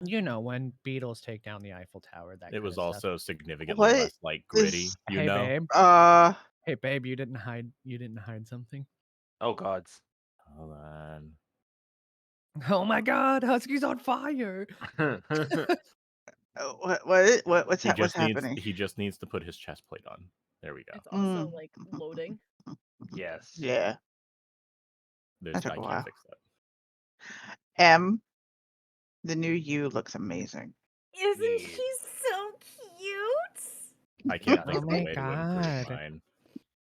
You know, when beetles take down the Eiffel Tower, that It kind was of stuff. also significantly What less like is gritty, you Hey, know? babe. Hey, babe, you didn't hide something? Oh gods. Hold on. Oh my god, Husky's on fire! what's happening? He just needs to put his chest plate on. There we go. It's also like loading. Yes. Yeah, This that took guy a can't while. fix that. The new you looks amazing. Isn't she so cute? I can't Oh think of a my way to improve god. mine.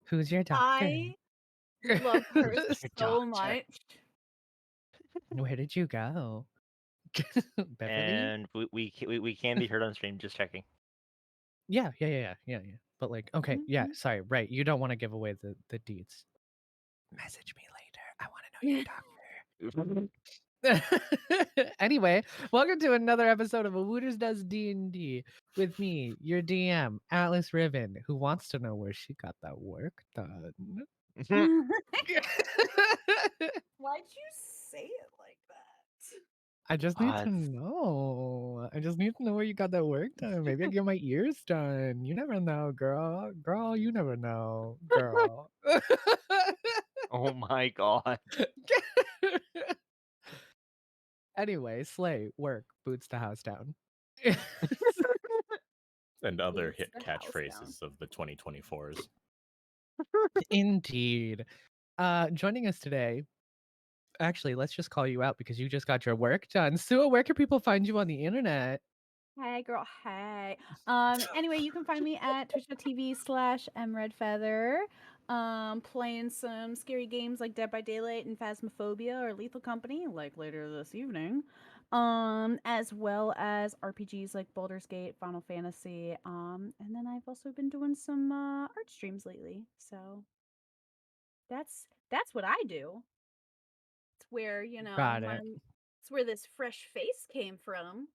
Who's your doctor? I love her so Doctor. much. Where did you go? Beverly? And we can be heard on stream. Just checking. Yeah. But like, okay, yeah, sorry, right. You don't want to give away the deeds. Message me later. I want to know your doctor. Anyway, welcome to another episode of Awooters Does D&D with me, your DM, Atlas Riven, who wants to know where she got that work done. Why'd you say it like that? I just need to What? know. I just need to know where you got that work done. Maybe I get my ears done. You never know, girl. Girl, you never know, girl. Oh my god. Anyway, slay, work, boots the house down. And other Boots hit the house catchphrases of the 2024s. Indeed. Joining us today, actually, let's just call you out because you just got your work done. Sua, where can people find you on the internet? Hey girl, hey. Anyway, you can find me at twitch.tv/Emredfeather. Playing some scary games like Dead by Daylight and Phasmophobia or Lethal Company, like later this evening. As well as RPGs like Baldur's Gate, Final Fantasy. And then I've also been doing some art streams lately. So that's what I do. It's where, Got it. it's where this fresh face came from.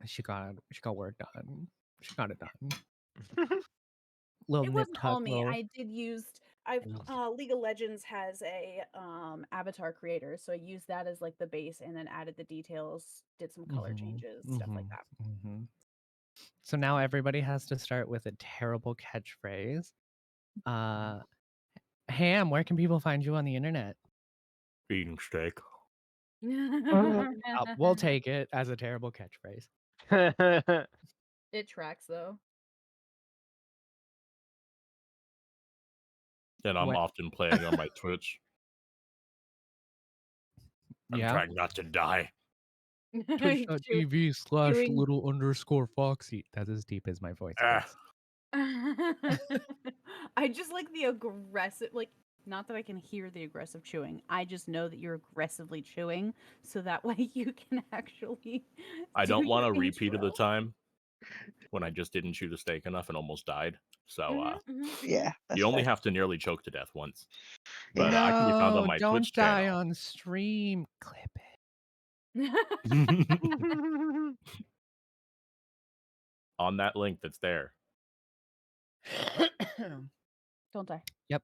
She got work done. She got it done. Little It nip wasn't all tuck, me. I did used I've League of Legends has a avatar creator, so I used that as like the base and then added the details, did some color changes, stuff like that. So now everybody has to start with a terrible catchphrase. Ham, where can people find you on the internet? Eating steak. We'll take it as a terrible catchphrase. It tracks though. And I'm What? often playing on my Twitch. I'm Yeah. trying not to die. Twitch.tv/little_Faksii. That's as deep as my voice gets. I just like the aggressive, like, not that I can hear the aggressive chewing. I just know that you're aggressively chewing, so that way you can actually. I don't want a repeat of the intro. time when I just didn't chew the steak enough and almost died. So Yeah, that's you only fair. have to nearly choke to death once. But Yeah. I can be found on my don't Twitch die channel. on stream. Clip it. On that link that's there. Don't die. Yep.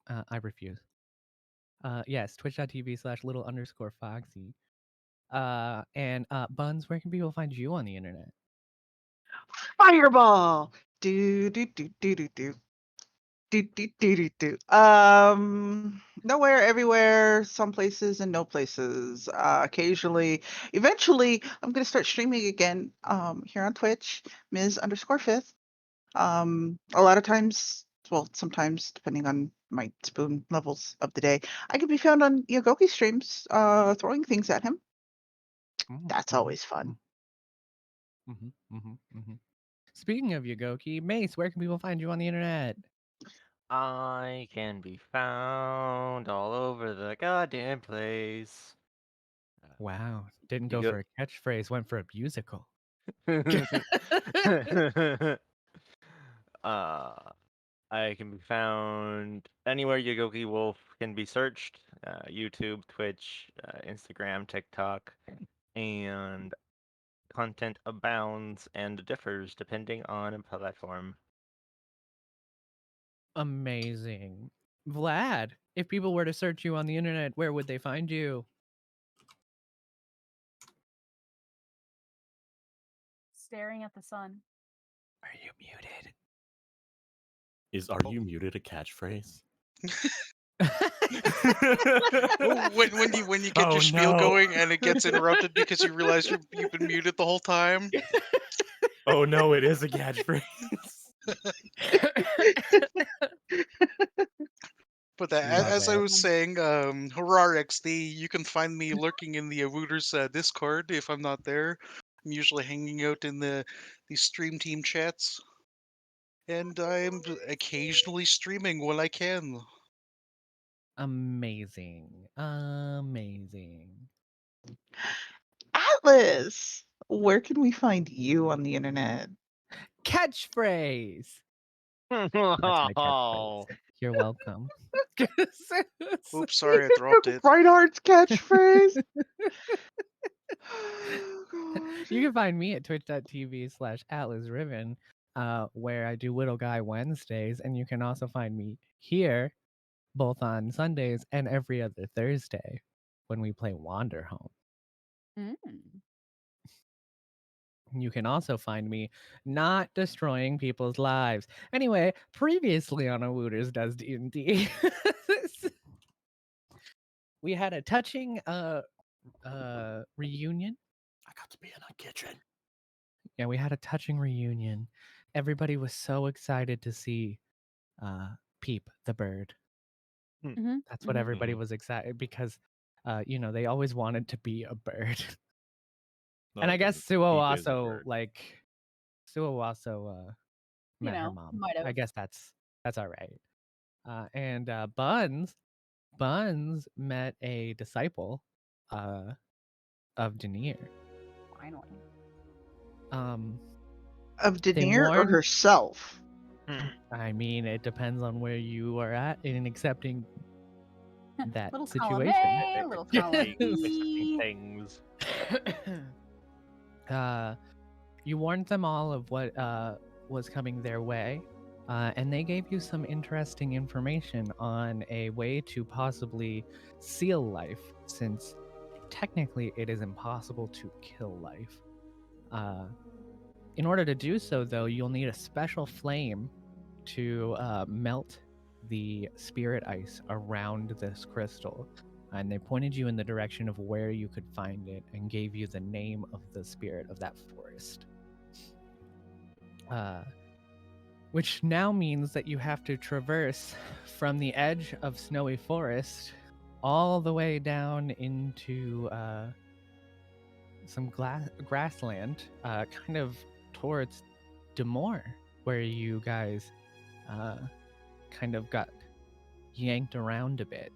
I refuse. Yes, twitch.tv/little_Faksii. And Buns, where can people find you on the internet? Fireball. Do do do do do do. Do, do, do, do, do. Nowhere, everywhere, some places and no places. Occasionally, eventually, I'm gonna start streaming again. Here on Twitch, Ms_5th. A lot of times, well, sometimes depending on my spoon levels of the day, I can be found on Yagoki streams, throwing things at him. That's always fun. Speaking of Yagoki, Mace, where can people find you on the internet? I can be found all over the goddamn place. Wow, didn't You go go- for a catchphrase, went for a musical. I can be found anywhere Yagoki Wolf can be searched. YouTube, Twitch, Instagram, TikTok, and content abounds and differs depending on a platform. Amazing. Vlad, if people were to search you on the internet, where would they find you? staring at the sun. Are you muted? Are you muted a catchphrase? Oh, when you get Oh, your spiel no. going and it gets interrupted because you realize you've been muted the whole time. Oh no, it is a catchphrase. But Love as I it. was saying, hurrah XD, you can find me lurking in the Awooters Discord if I'm not there. I'm usually hanging out in the stream team chats, and I'm occasionally streaming when I can. Amazing. Amazing. Atlas, where can we find you on the internet? Catchphrase. That's my catchphrase. You're welcome. Oops, sorry, I dropped it. Reinhardt's catchphrase. Oh, God. You can find me at twitch.tv/AtlasRiven, where I do Little Guy Wednesdays, and you can also find me here both on Sundays and every other Thursday when we play Wander Home. Mm. You can also find me not destroying people's lives. Anyway, previously on Awooters Does D&D, we had a touching reunion. I got to be in a kitchen. Yeah, we had a touching reunion. Everybody was so excited to see Peep the bird. Mm-hmm. That's what everybody was excited because, they always wanted to be a bird. No, And I guess because Suo Peep is a also bird. met her mom. might have. I guess that's all right. And Buns met a disciple of Denier. Finally. Of They Denier or warned. herself? I mean, it depends on where you are at in accepting that Little situation. column A, little column Accepting B. things. You warned them all of what was coming their way, and they gave you some interesting information on a way to possibly seal life, since technically it is impossible to kill life. In order to do so, though, you'll need a special flame to melt the spirit ice around this crystal. And they pointed you in the direction of where you could find it and gave you the name of the spirit of that forest. Which now means that you have to traverse from the edge of snowy forest all the way down into some grassland, kind of towards Demore, where you guys kind of got yanked around a bit.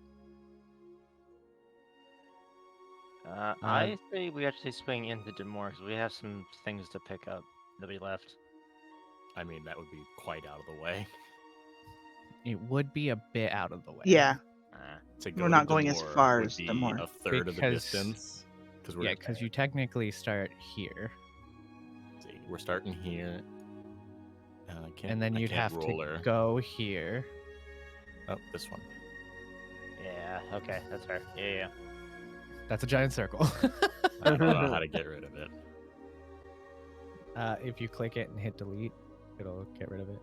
I say we actually swing into Demore because we have some things to pick up that we left. I mean, that would be quite out of the way. It would be a bit out of the way. Yeah, To go we're not to going as Demore far would as be Demore. a third of the Because- distance. Because you technically start here, we're starting here. and then you'd have to go here. Oh, this one. Yeah, okay, that's fair. Yeah. That's a giant circle. I don't know how to get rid of it. If you click it and hit delete, it'll get rid of it.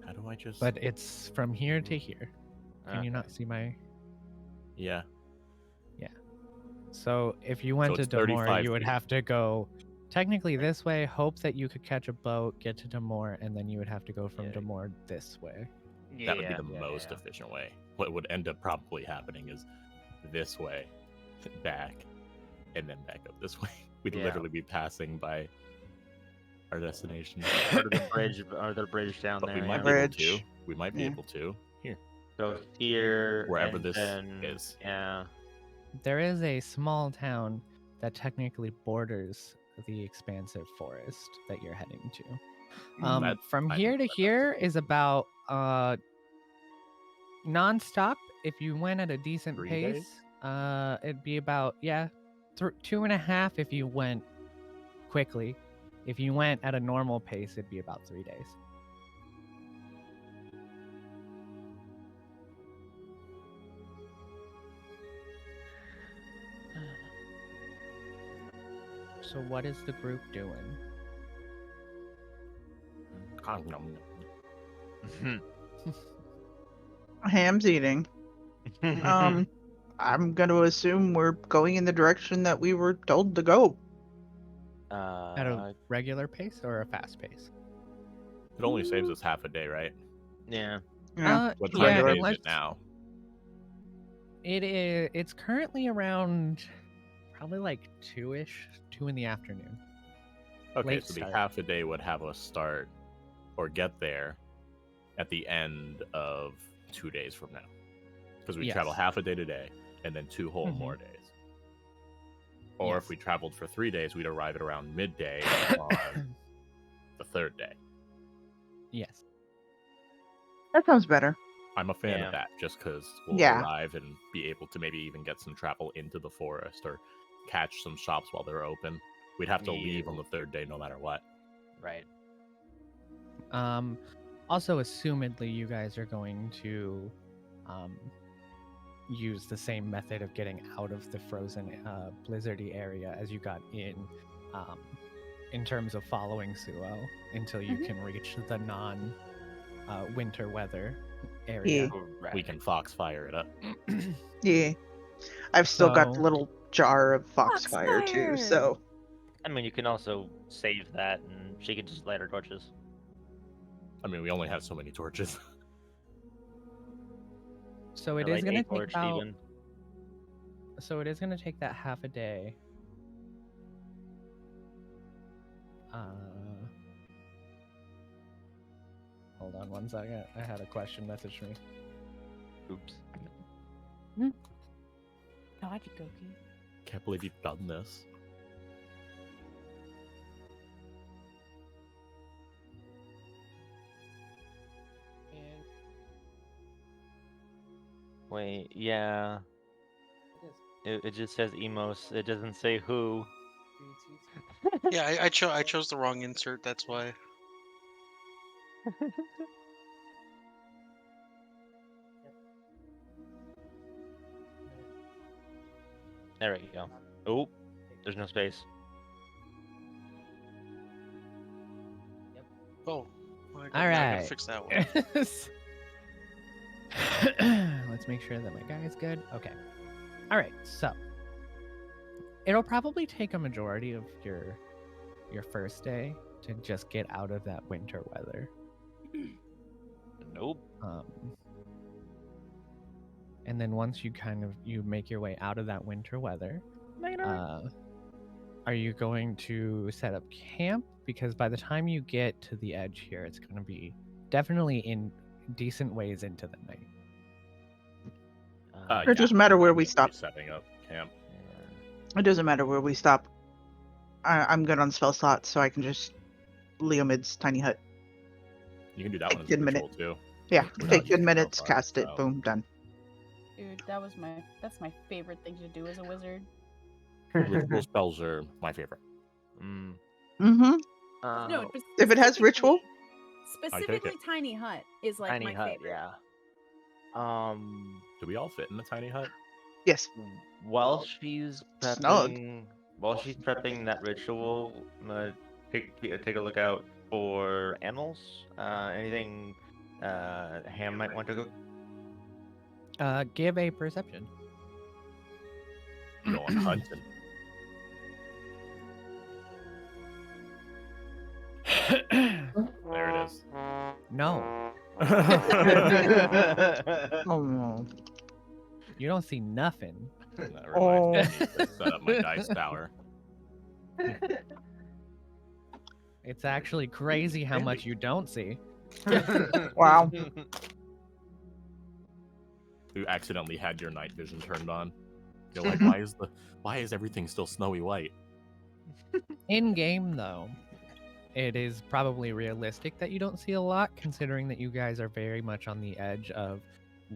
How do I just... But it's from here to here. Can you Okay. not see my... Yeah. So if you went So to it's Demore, 35 you would feet. have to go technically this way, hope that you could catch a boat, get to Demore, and then you would have to go from Yeah. Demore this way. That would be the most efficient way. What would end up probably happening is this way, back, and then back up this way. We'd Yeah. literally be passing by our destination. Or the bridge down But there. we might yeah. be able Bridge. to. We might be Yeah. able to. Here. So here, Wherever and this then, is. Yeah. There is a small town that technically borders the expansive forest that you're heading to. That- From I here think to that's here doable. is about nonstop. If you went at a decent 3 pace, days? it'd be about 2.5 if you went quickly. If you went at a normal pace, it'd be about 3 days. So what is the group doing? Ham's eating. I'm going to assume we're going in the direction that we were told to go. At a regular pace or a fast pace? It only saves us half a day, right? Yeah. Yeah. What Yeah, time of day is unless- it now? It's currently around probably like 2-ish, 2 in the afternoon. Okay, Late so the start. half a day would have us start or get there at the end of 2 days from now. Because we travel Yes. half a day today and then 2 whole Mhm. more days. Or if Yes. we traveled for 3 days, we'd arrive at around midday on the 3rd day. Yes. That sounds better. I'm a fan Yeah. of that just because we'll Yeah. arrive and be able to maybe even get some travel into the forest or catch some shops while they're open. We'd have to leave on the 3rd day no matter what. Right. Also, assumedly, you guys are going to use the same method of getting out of the frozen, blizzardy area as you got in terms of following Suo until you can reach the winter weather area. Yeah. We can foxfire it up. Yeah. I've still got the So- little jar of foxfire too, Foxfire! so I mean, you can also save that, and she can just light her torches. I mean, we only have so many torches. So it Or is light going a to take torch about. even. So it is going to take that half a day. Hold on 1 second. I had a question message me. Oops. God, Yagoki. Can't believe you've done this. Wait, yeah. It just says Emos. It doesn't say who. Yeah, I chose the wrong insert. That's why. There we go. Oh, there's no space. Oh, well, All I gotta right. fix that one. Let's make sure that my guy is good. Okay. All right. So it'll probably take a majority of your first day to just get out of that winter weather. Nope. And then once you make your way out of that winter weather, are you going to set up camp? Because by the time you get to the edge here, it's going to be definitely in decent ways into the night. It doesn't matter where I'm we gonna be stop. Setting up camp. It doesn't matter where we stop. I'm good on spell slots, so I can just Leomid's tiny hut. You can do that Take one as a 10 ritual too. Yeah, Without take 10 using minutes, spell slots, cast it, so- boom, done. Dude, that's my favorite thing to do as a wizard. Ritual spells are my favorite. Mm-hmm. No, but If it has ritual? specifically Tiny Hut is like Tiny my hut, favorite. yeah. Do we all fit in the tiny hut? Yes. While she's Snug. prepping that ritual, take a look out for animals. Anything Ham might want to go. Give a perception. Going hunting. There it is. No, Oh no. you don't see nothing. That reminds me to set up my dice tower. It's actually crazy how much you don't see. Wow. You accidentally had your night vision turned on. You're like, why is everything still snowy white? In game, though, it is probably realistic that you don't see a lot, considering that you guys are very much on the edge of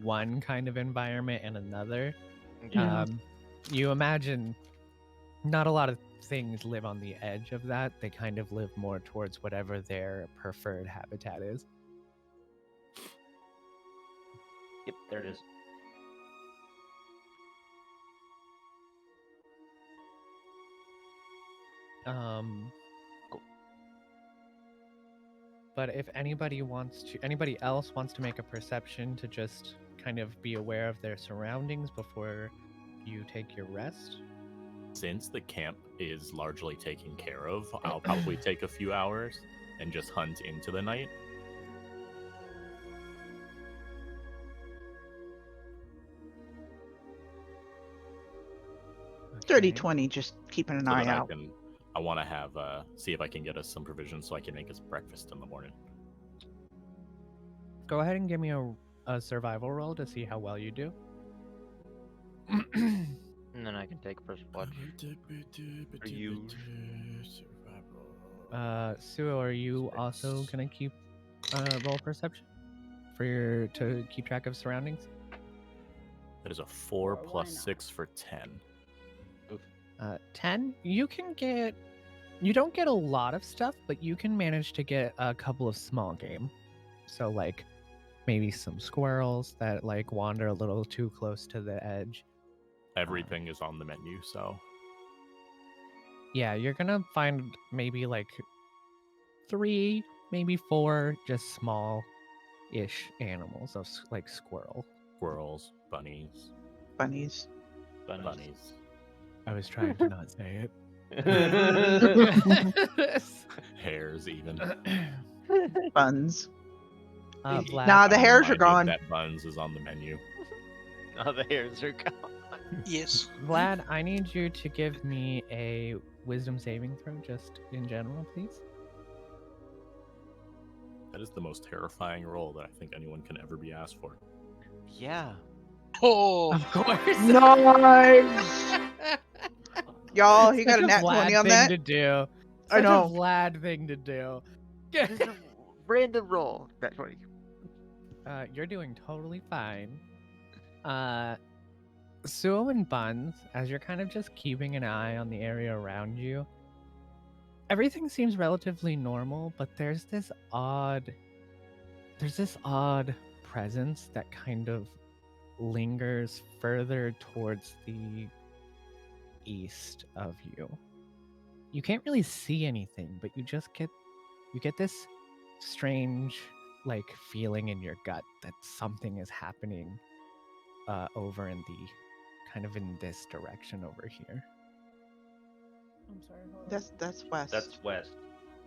one kind of environment and another. Yeah. You imagine not a lot of things live on the edge of that. They kind of live more towards whatever their preferred habitat is. Yep, there it is. Cool. But if anybody else wants to make a perception to just kind of be aware of their surroundings before you take your rest. Since the camp is largely taken care of, I'll probably take a few hours and just hunt into the night. Dirty Okay. 20, just keeping an So eye that out. I want to have see if I can get us some provisions so I can make us breakfast in the morning. Go ahead and give me a survival roll to see how well you do. And then I can take first watch. Are you? Suo, are you also gonna keep roll perception to keep track of surroundings? That is a 4 Sure, why plus not? 6 for 10. 10. You don't get a lot of stuff, but you can manage to get a couple of small game. So like maybe some squirrels that like wander a little too close to the edge. Everything is on the menu, so Yeah, you're gonna find maybe like 3, maybe 4 just small-ish animals of like squirrel. squirrels, bunnies. Bunnies. Bunnies. I was trying to not say it. Hares, even. Buns. Vlad, Nah, the I'm hairs are reminded gone. That buns is on the menu. Oh, the hairs are gone. Yes. Vlad, I need you to give me a wisdom saving throw just in general, please. That is the most terrifying role that I think anyone can ever be asked for. Yeah. Oh, Of course. Nice! Y'all, he got Such a nat Vlad 20 on thing that. to do. I Such know. a Vlad thing to do. Just a random roll. That's funny. You're doing totally fine. Suo and Buns, as you're kind of just keeping an eye on the area around you, everything seems relatively normal, but there's this odd presence that kind of lingers further towards the east of you. You can't really see anything, but you get this strange like feeling in your gut that something is happening over in this direction over here. I'm sorry. Hold on. That's west. That's west.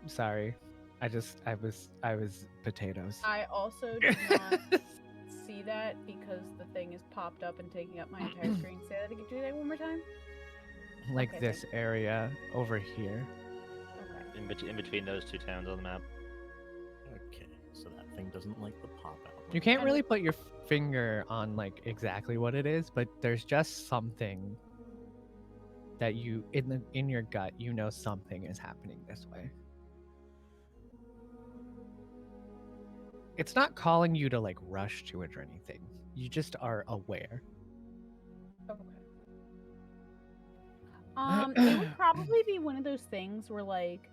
Sorry. I was potatoes. I also did not see that because the thing is popped up and taking up my entire screen. Say that again. Do that one more time. Like Okay, this area over here. Okay. In between those two towns on the map. Okay, so that thing doesn't like the pop out. You can't really put your finger on like exactly what it is, but there's just something that you in your gut, you know something is happening this way. It's not calling you to like rush to it or anything. You just are aware. Okay. It would probably be one of those things where like,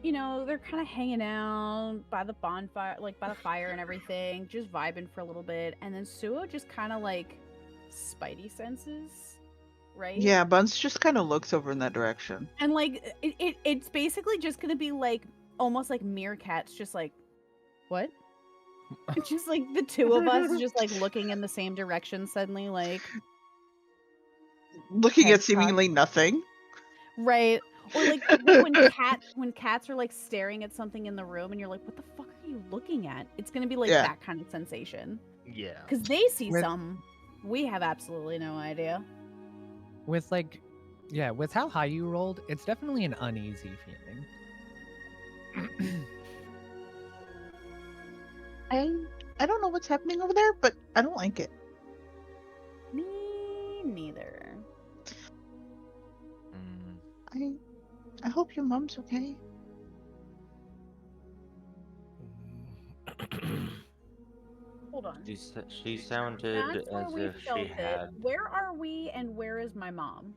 you know, they're kind of hanging out by the bonfire, like by the fire and everything, just vibing for a little bit, and then Suo just kind of like spidey senses, right? Yeah, Buns just kind of looks over in that direction. And like it's basically just gonna be like almost like meerkats, just like what? Just like the two of us just like looking in the same direction suddenly, like Looking heads at seemingly nothing. right. Or like when cats are like staring at something in the room and you're like, what the fuck are you looking at? It's gonna be like Yeah. that kind of sensation. Yeah. Because they see With- some. We have absolutely no idea. With like, yeah, with how high you rolled, it's definitely an uneasy feeling. I don't know what's happening over there, but I don't like it. Me neither. I hope your mom's okay. Hold on. She sounded That's where as we if felt she it. had. Where are we and where is my mom?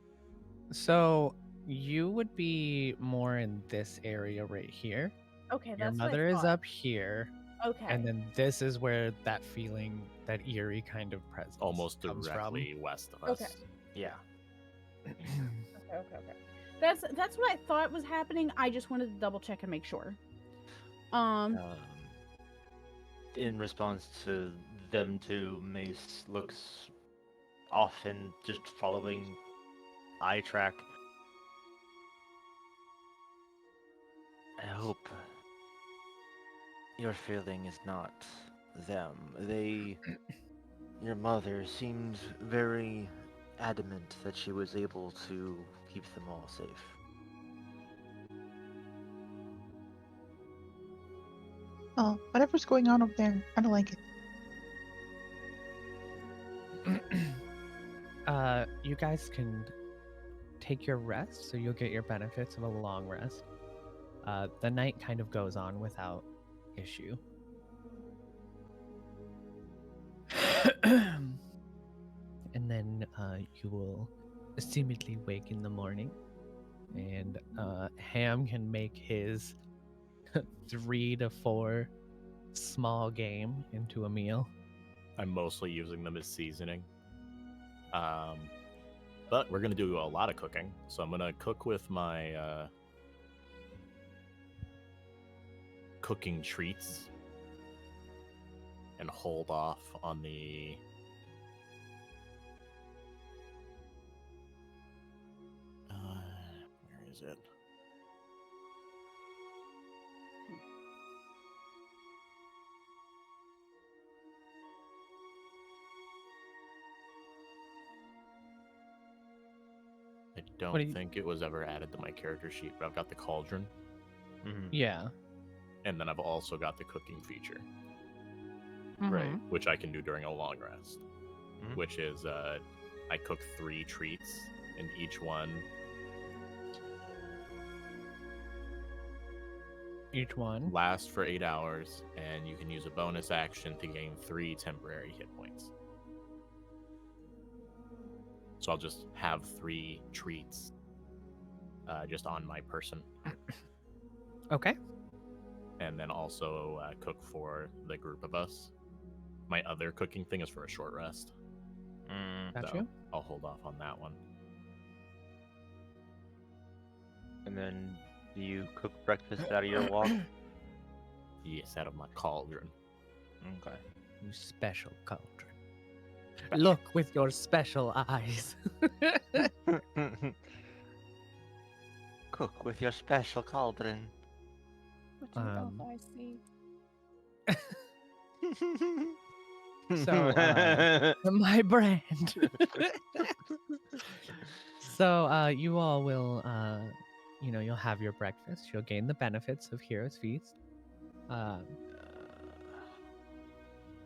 So you would be more in this area right here. Okay, Your that's what I mother is thought. up here, Okay. and then this is where that feeling, that eerie kind of presence, Almost comes directly west of us. Okay. Yeah. Okay. Okay. That's what I thought was happening. I just wanted to double check and make sure. In response to them two, Mace looks off and just following eye track. I hope your feeling is not them. Your mother seemed very adamant that she was able to keep them all safe. Oh, whatever's going on over there, I don't like it. You guys can take your rest, so you'll get your benefits of a long rest. The night kind of goes on without issue. And then you will assumedly wake in the morning, and Ham can make his 3 to 4 small game into a meal. I'm mostly using them as seasoning. But we're gonna do a lot of cooking, so I'm gonna cook with my cooking treats and hold off on the where is it? I don't think it was ever added to my character sheet, but I've got the cauldron. Mm-hmm. Yeah. And then I've also got the cooking feature. Mm-hmm. Right, which I can do during a long rest. Mhm. Which is, I cook 3 treats, and each one lasts for 8 hours, and you can use a bonus action to gain 3 temporary hit points. So I'll just have 3 treats just on my person. Okay. And then also cook for the group of us. My other cooking thing is for a short rest. Got So you. I'll hold off on that one. And then, do you cook breakfast out of your walk? Yes, out of my cauldron. Okay. You special cauldron. Look with your special eyes. Cook with your special cauldron. What do I see? So, my brand. So, you all will, you'll have your breakfast. You'll gain the benefits of Hero's Feast.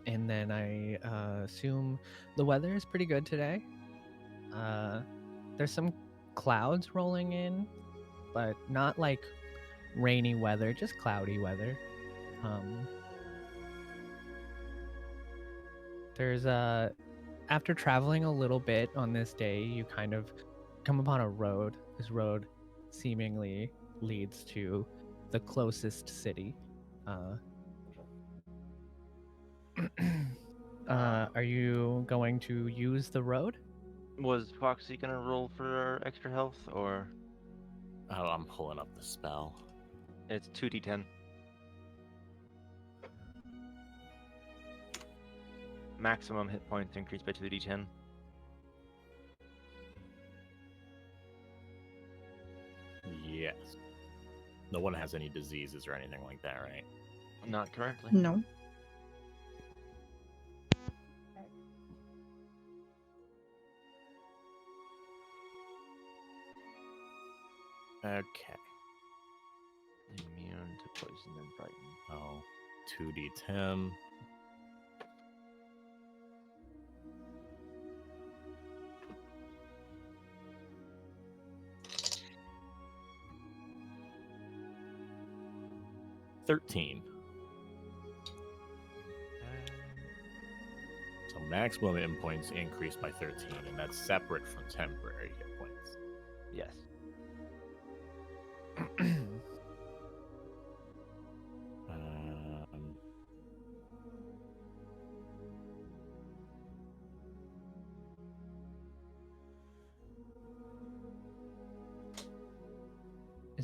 And then I assume the weather is pretty good today. There's some clouds rolling in, but not like rainy weather, just cloudy weather. There's after traveling a little bit on this day, you kind of come upon a road. This road seemingly leads to the closest city. Are you going to use the road? Was Faksii gonna roll for extra health, or Oh, I'm pulling up the spell. it's 2d10? Maximum hit points increased by 2d10. Yes. No one has any diseases or anything like that, right? Not currently. No. Okay. Immune to poison and frighten. Oh, 2d10. $13. So maximum hit points increased by 13, and that's separate from temporary hit points. Yes.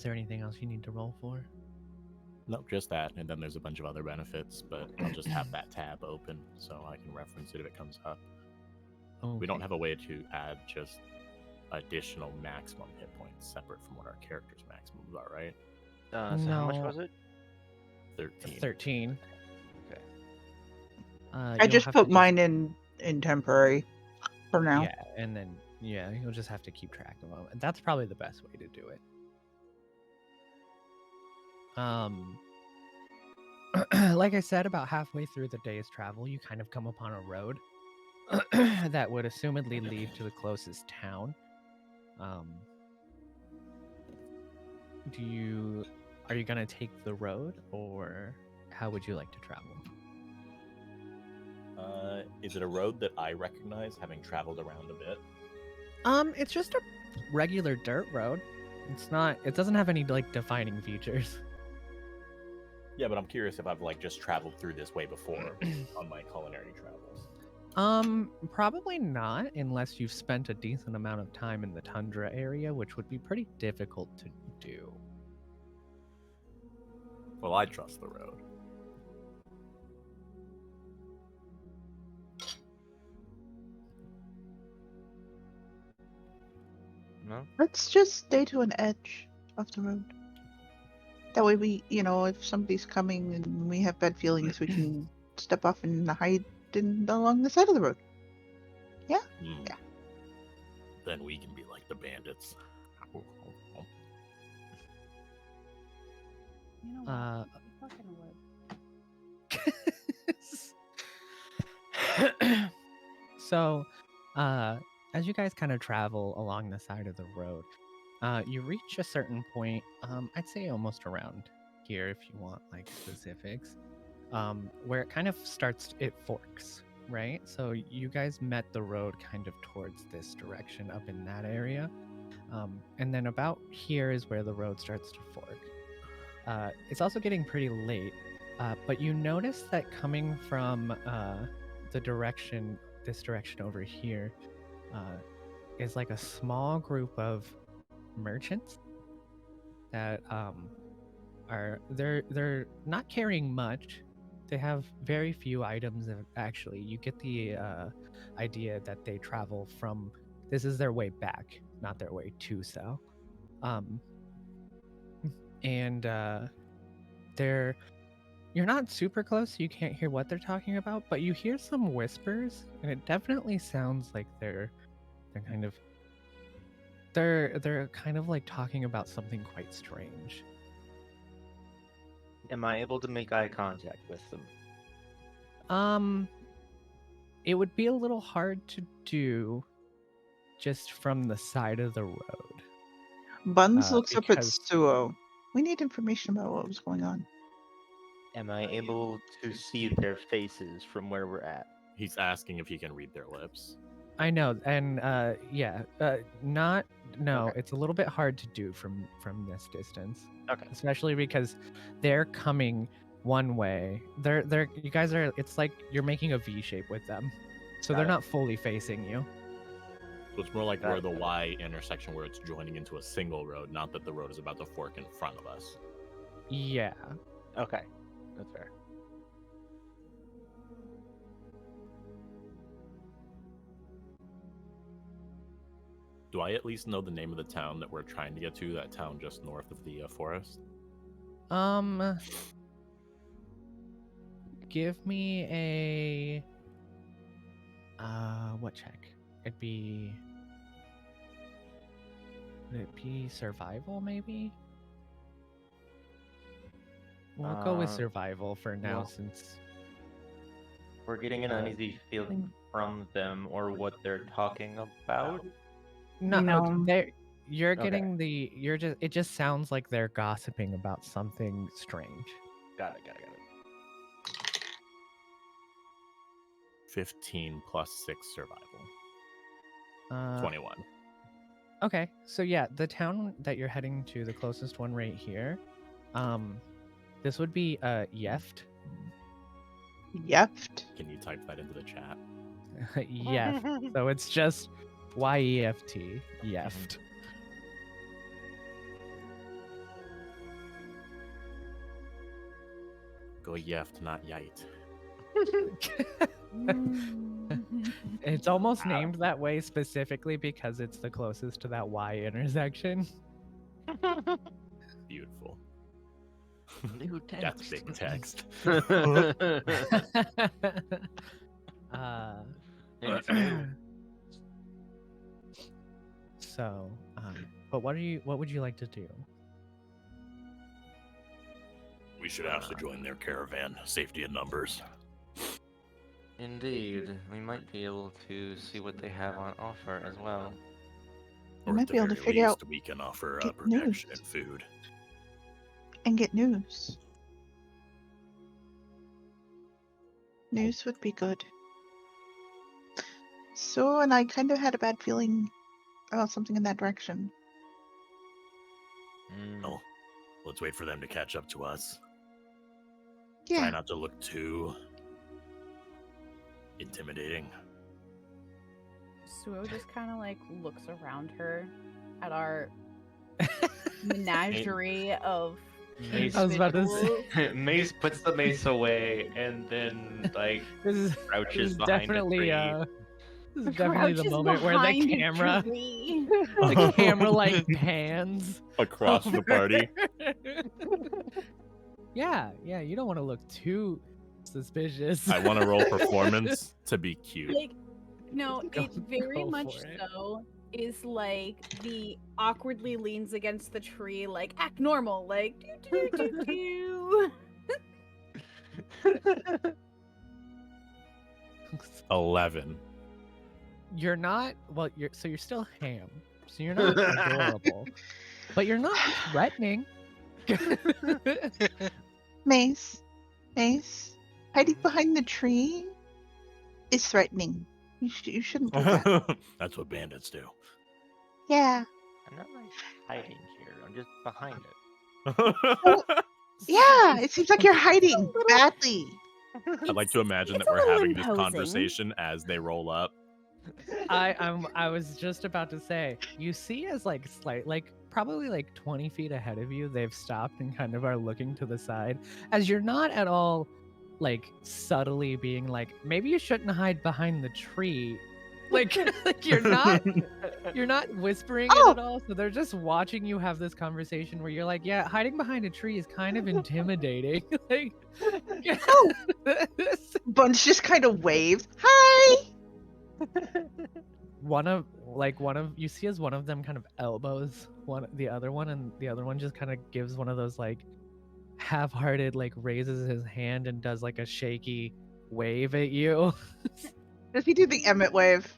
Is there anything else you need to roll for? Nope, just that, and then there's a bunch of other benefits, but I'll just have that tab open so I can reference it if it comes up. Okay. We don't have a way to add just additional maximum hit points separate from what our character's maximums are, right? So how much No. was it? 13. 13. Okay. I You'll just have put to mine in temporary for now. Yeah, and then you'll just have to keep track of them. That's probably the best way to do it. Like I said, about halfway through the day's travel, you kind of come upon a road that would assumedly lead to the closest town. Are you gonna take the road, or how would you like to travel? Is it a road that I recognize, having traveled around a bit? It's just a regular dirt road. It doesn't have any like defining features. Yeah, but I'm curious if I've just traveled through this way before on my culinary travels. Probably not, unless you've spent a decent amount of time in the tundra area, which would be pretty difficult to do. Well, I trust the road. No? Let's just stay to an edge of the road. That way we, if somebody's coming and we have bad feelings, we can step off and hide along the side of the road. Yeah? Yeah. Then we can be like the bandits. You know what? You fucking would. So, as you guys kind of travel along the side of the road, you reach a certain point, I'd say almost around here if you want like specifics, where it kind of it forks, right? So you guys met the road kind of towards this direction up in that area. And then about here is where the road starts to fork. It's also getting pretty late, but you notice that coming from this direction over here, is like a small group of merchants that they're not carrying much. They have very few items. Actually, you get the idea that they travel from. This is their way back, not their way to sell. And you're not super close, so you can't hear what they're talking about, but you hear some whispers, and it definitely sounds like they're kind of like talking about something quite strange. Am I able to make eye contact with them? It would be a little hard to do just from the side of the road. Buns looks up at because- Suo. We need information about what was going on. Am I able to see their faces from where we're at? He's asking if he can read their lips. I know, and Okay. it's a little bit hard to do from this distance. Okay. Especially because they're coming one way. You guys are, it's like you're making a V shape with them. So Got they're it. not fully facing you. So it's more like Got we're it. the Y intersection where it's joining into a single road, not that the road is about to fork in front of us. Yeah. Okay. That's fair. Do I at least know the name of the town that we're trying to get to? That town just north of the forest? Give me a what check? Would it be survival maybe? We'll go with survival for now, well- since We're getting an uneasy feeling from them or what they're talking about. No. you're Okay. getting it just sounds like they're gossiping about something strange. Got it. 15 plus 6 survival. 21. Okay, so yeah, the town that you're heading to, the closest one right here, this would be Yeft. Yeft. Can you type that into the chat? Yeft. So it's just YEFT. Yeft. Go yeft, not yite. It's almost named that way specifically because it's the closest to that Y intersection. Beautiful. New That's text. big text. It's new. So, but what would you like to do? We should ask to join their caravan. Safety in numbers. Indeed, we might be able to see what they have on offer as well. You Or might at the be able to very figure least, out we can offer get protection news. and food. and get news. News would be good. So, and I kind of had a bad feeling about something in that direction. Oh, let's wait for them to catch up to us. Yeah. Try not to look too intimidating. Suo just kind of like looks around her at our menagerie of Mace, I was about to say- individuals. Mace puts the mace away and then like This is crouches behind definitely a this is definitely the Crouches moment where the behind a camera tree. the camera like pans Across the over. party. Yeah, you don't want to look too suspicious. I want to roll performance to be cute. Like, no, Go- it very go much for it. so is like the awkwardly leans against the tree, like act normal, like do do do do. 11. You're not you're still ham, so you're not adorable, but you're not threatening. Mace, hiding behind the tree is threatening. You shouldn't do that. That's what bandits do. Yeah. I'm not like hiding here. I'm just behind it. Yeah, it seems like you're hiding badly. I'd like to imagine it's that a we're little having this imposing. conversation as they roll up. I was just about to say, you see as like probably like 20 feet ahead of you, they've stopped and kind of are looking to the side as you're not at all like subtly being like, maybe you shouldn't hide behind the tree. Like, like you're not whispering it at all. So they're just watching you have this conversation where you're like, yeah, hiding behind a tree is kind of intimidating. Like, Oh. Buns just kind of waved. Hi. one of you see as one of them kind of elbows the other one, and the other one just kind of gives one of those like half-hearted like raises his hand and does like a shaky wave at you. Does he do the Emmett wave?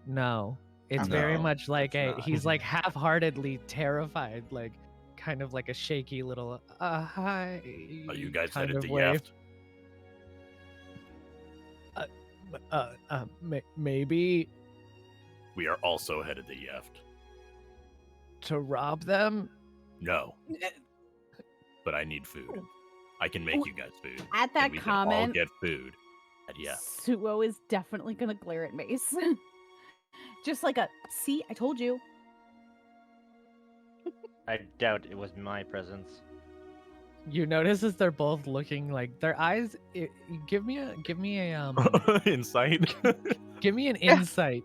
No, it's very No, much like it's not. he's like half-heartedly terrified, like kind of like a shaky little hi. Are you guys kind headed of to wave. Yeft? Maybe We are also headed to Yeft. to rob them. No. But I need food. I can make you guys food. At and that we can all comment, get food at Yeft. Suo is definitely gonna glare at Mace. Just like a, see, I told you. I doubt it was my presence. You notice as they're both looking like their eyes. Give me a Insight. give me an insight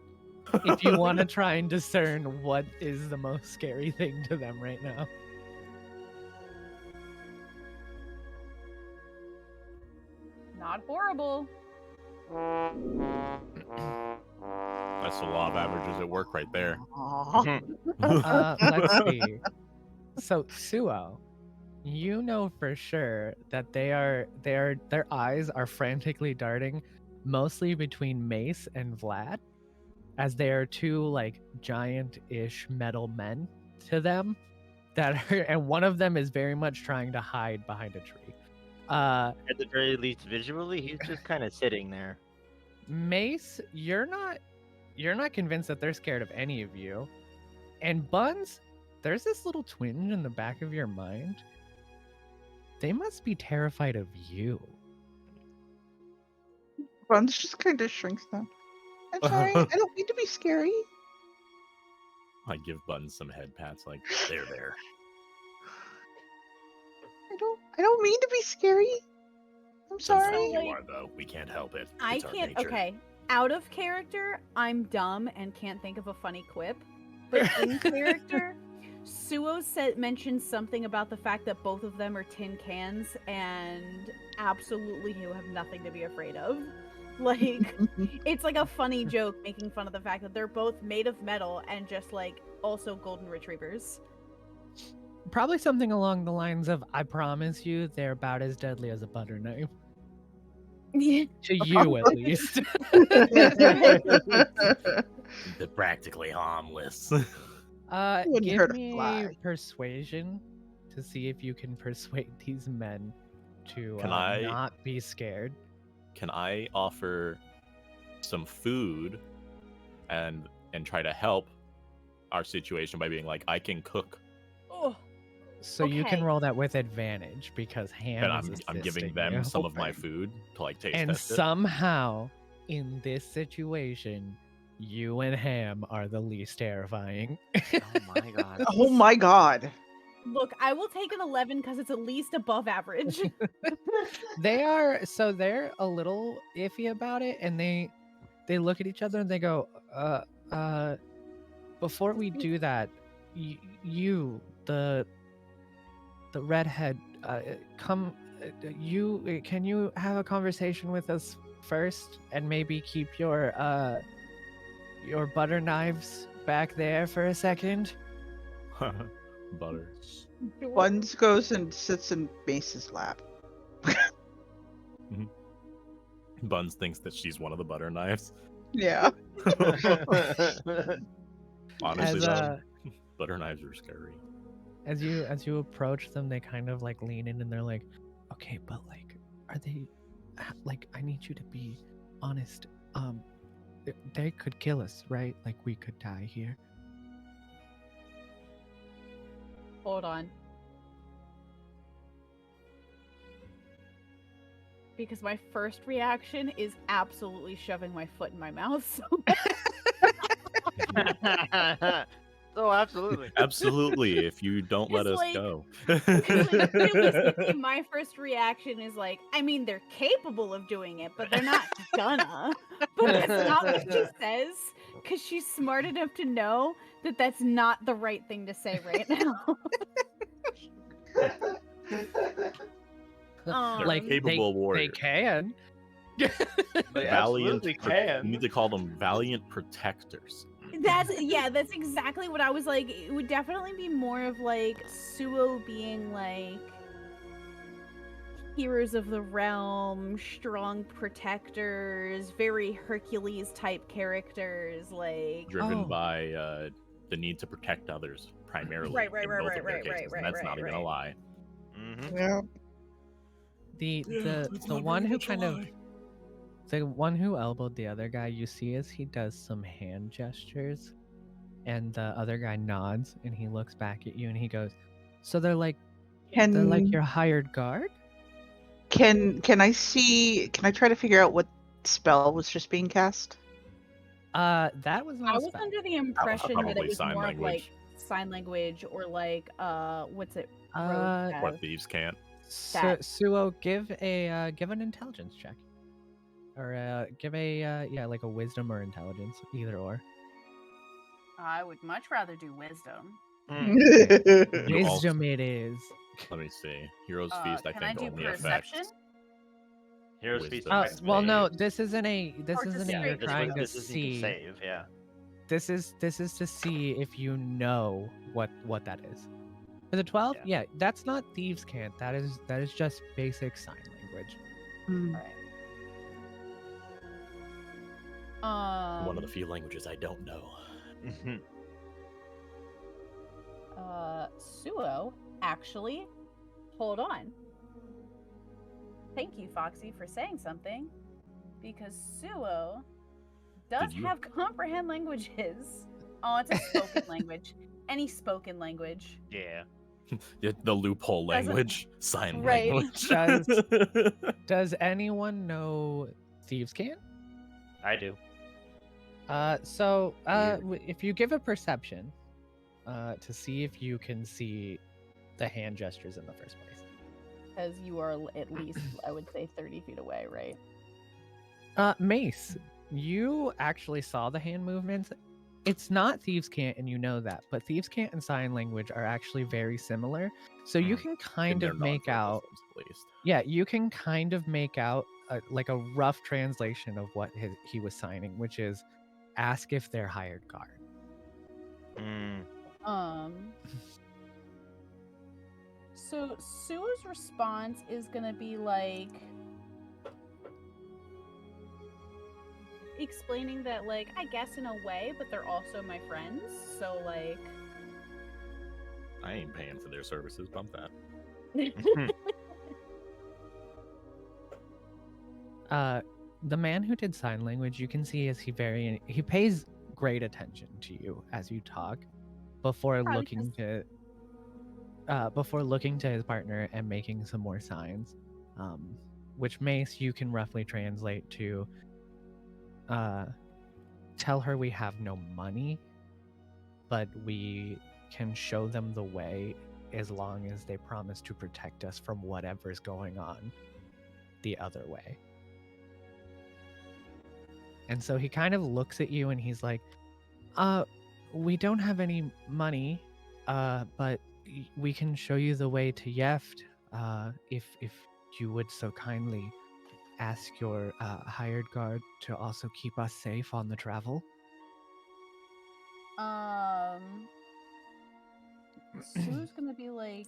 if you want to try and discern what is the most scary thing to them right now. Not horrible. That's the law of averages at work right there. Aw. Let's see. So Suo, you know for sure that their eyes are frantically darting mostly between Mace and Vlad, as they are two like giant-ish metal men to them that are, and one of them is very much trying to hide behind a tree. At the very least, visually, he's just kind of sitting there. Mace, you're not convinced that they're scared of any of you. And Buns, there's this little twinge in the back of your mind. They must be terrified of you. Buns just kind of shrinks down. I'm sorry. I don't mean to be scary. I give Buttons some head pats like, there. I don't mean to be scary. I'm Sometimes sorry. you Like, are, though. We can't help it. I It's our can't. nature. Okay, out of character, I'm dumb and can't think of a funny quip. But in character, Suo mentioned something about the fact that both of them are tin cans, and absolutely you have nothing to be afraid of. Like, it's like a funny joke making fun of the fact that they're both made of metal and just like also golden retrievers. Probably something along the lines of, I promise you, they're about as deadly as a butter knife. Yeah. To you, at least. They're practically harmless. Wouldn't Give hurt a me fly. persuasion to see if you can persuade these men to Can I- not be scared. Can I offer some food and try to help our situation by being like, I can cook, Oh, So you can Okay. roll that with advantage because Ham and is I'm giving assisting them you. some of my food to like taste And test it. somehow, in this situation, you and Ham are the least terrifying. Oh my god. Oh my god. look, I will take an 11 because it's at least above average. They're a little iffy about it, and they look at each other and they go, before we do that, you, the redhead, come, can you have a conversation with us first, and maybe keep your butter knives back there for a second? Butter. Buns goes and sits in Mace's lap. Buns thinks that she's one of the butter knives. Yeah. Honestly, As though, butter knives are scary. as you approach them, they kind of like lean in and they're like, okay, but like, are they like, I need you to be honest. They could kill us, right? Like, we could die here. Hold on. Because my first reaction is absolutely shoving my foot in my mouth. Oh, absolutely. Absolutely, if you don't let It's us like- go. Realistically, my first reaction is like, I mean, they're capable of doing it, but they're not gonna. But that's not what she says, because she's smart enough to know that that's not the right thing to say right now. They're Like, capable they warriors. can. They Valiant. absolutely You can. need to call them valiant protectors. That's exactly what I was like. It would definitely be more of like Suo being like heroes of the realm, strong protectors, very Hercules type characters, like Driven Oh. by the need to protect others primarily Right, in both of their cases, and that's not even a lie. Mm-hmm. Yeah. The one who kind of the one who elbowed the other guy, you see as he does some hand gestures, and the other guy nods and he looks back at you and he goes, so they're like your hired guard? Can I try to figure out what spell was just being cast? That was not I a was spell. under the impression that it Probably was sign more of like language. sign language or like what's it? What thieves can't. That. Suo, give an intelligence check, or give a like a wisdom or intelligence, either or. I would much rather do wisdom. You also- Wisdom it is. Let me see. Heroes Feast, I Can I think, do only perception? affects. Heroes Wisdom. Feast. Oh, affects well, me. no, this isn't Or just you're straight trying to this isn't you can see. save, yeah. This is to see if you know what that is. For the 12, yeah, that's not thieves' cant. That is just basic sign language. One of the few languages I don't know. Suo, actually, hold on. Thank you, Faksii, for saying something. Because Suo does Did you- have comprehend languages. Oh, it's a spoken language. Any spoken language. Yeah. The loophole Doesn't- language, sign Right. language. Does anyone know thieves' cant? I do. If you give a perception, to see if you can see the hand gestures in the first place. Because you are at least, I would say, 30 feet away, right? Mace, you actually saw the hand movements. It's not Thieves' Cant, and you know that, but Thieves' Cant and Sign Language are actually very similar. So you can In kind their of make out, non-verbal forms, at least. yeah, you can kind of make out like a rough translation of what he was signing, which is ask if they're hired guard. So Sue's response is gonna be like explaining that, like, I guess in a way, but they're also my friends. So like, I ain't paying for their services. Bump that. The man who did sign language, you can see he pays great attention to you as you talk before looking to his partner and making some more signs, which Mace you can roughly translate to tell her we have no money, but we can show them the way as long as they promise to protect us from whatever's going on the other way. And so he kind of looks at you and he's like, we don't have any money, but we can show you the way to Yeft, if you would so kindly ask your hired guard to also keep us safe on the travel. Sue's gonna be like,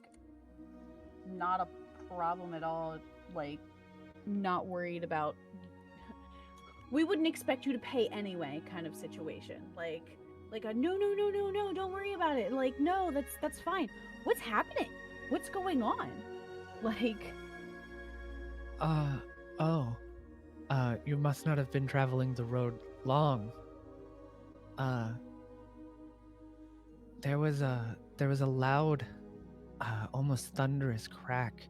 not a problem at all. Like, not worried about. We wouldn't expect you to pay anyway, kind of situation. Like a no, don't worry about it. Like, no, that's fine. What's happening? What's going on? Like, you must not have been traveling the road long. There was a loud, almost thunderous crack,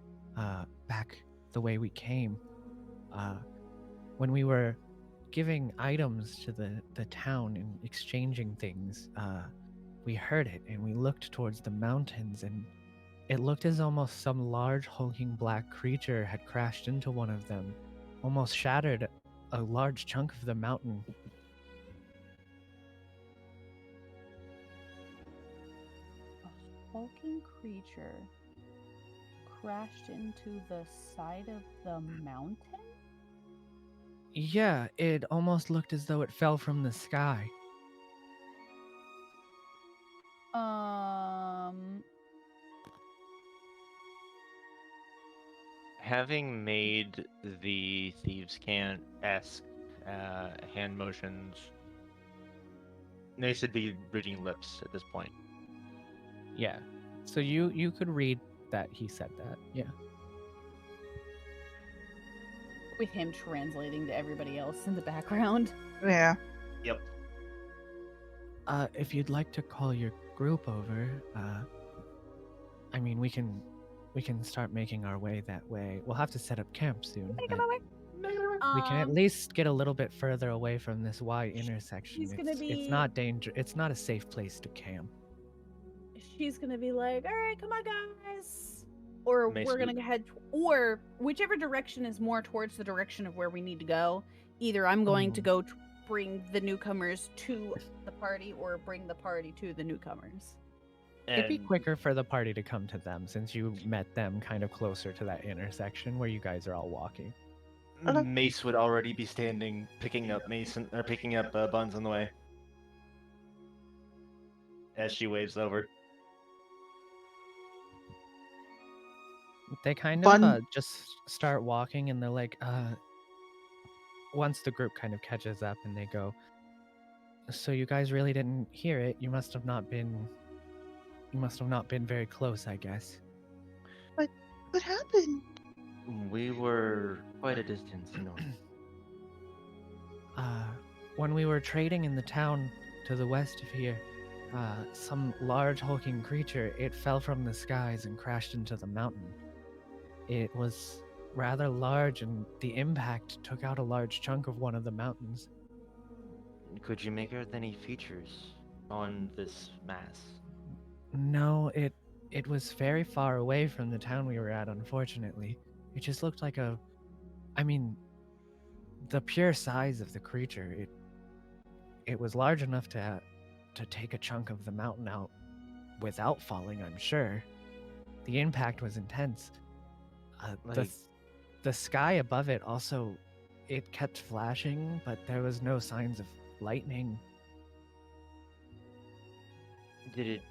back the way we came. When we were giving items to the town and exchanging things, we heard it and we looked towards the mountains, and it looked as almost some large hulking black creature had crashed into one of them, almost shattered a large chunk of the mountain. a hulking creature crashed into the side of the mountain? Yeah, it almost looked as though it fell from the sky. Having made the Thieves' Cant-esque hand motions, they should be reading lips at this point. Yeah. So you could read that he said that. Yeah. With him translating to everybody else in the background. Yeah. Yep. If you'd like to call your group over, I mean, we can start making our way that way. We'll have to set up camp soon. We can at least get a little bit further away from this Y intersection. It's not it's not a safe place to camp. She's gonna be like, all right, come on, guys. Or Mace we're would- gonna head, or whichever direction is more towards the direction of where we need to go. Either I'm going to go bring the newcomers to the party, or bring the party to the newcomers. It'd be quicker for the party to come to them, since you met them kind of closer to that intersection where you guys are all walking. Mace would already be standing, picking up Buns on the way. As she waves over. They kind Bun- of just start walking, and they're like, once the group kind of catches up, and they go, so you guys really didn't hear it. You must have not been very close, I guess. What happened? We were quite a distance north. When we were trading in the town to the west of here, some large hulking creature, it fell from the skies and crashed into the mountain. It was rather large, and the impact took out a large chunk of one of the mountains. Could you make out any features on this mass? No, It was very far away from the town we were at, unfortunately. It just looked like I mean, the pure size of the creature, it was large enough to take a chunk of the mountain out without falling, I'm sure. The impact was intense. Like, The sky above it also, it kept flashing, but there was no signs of lightning. did it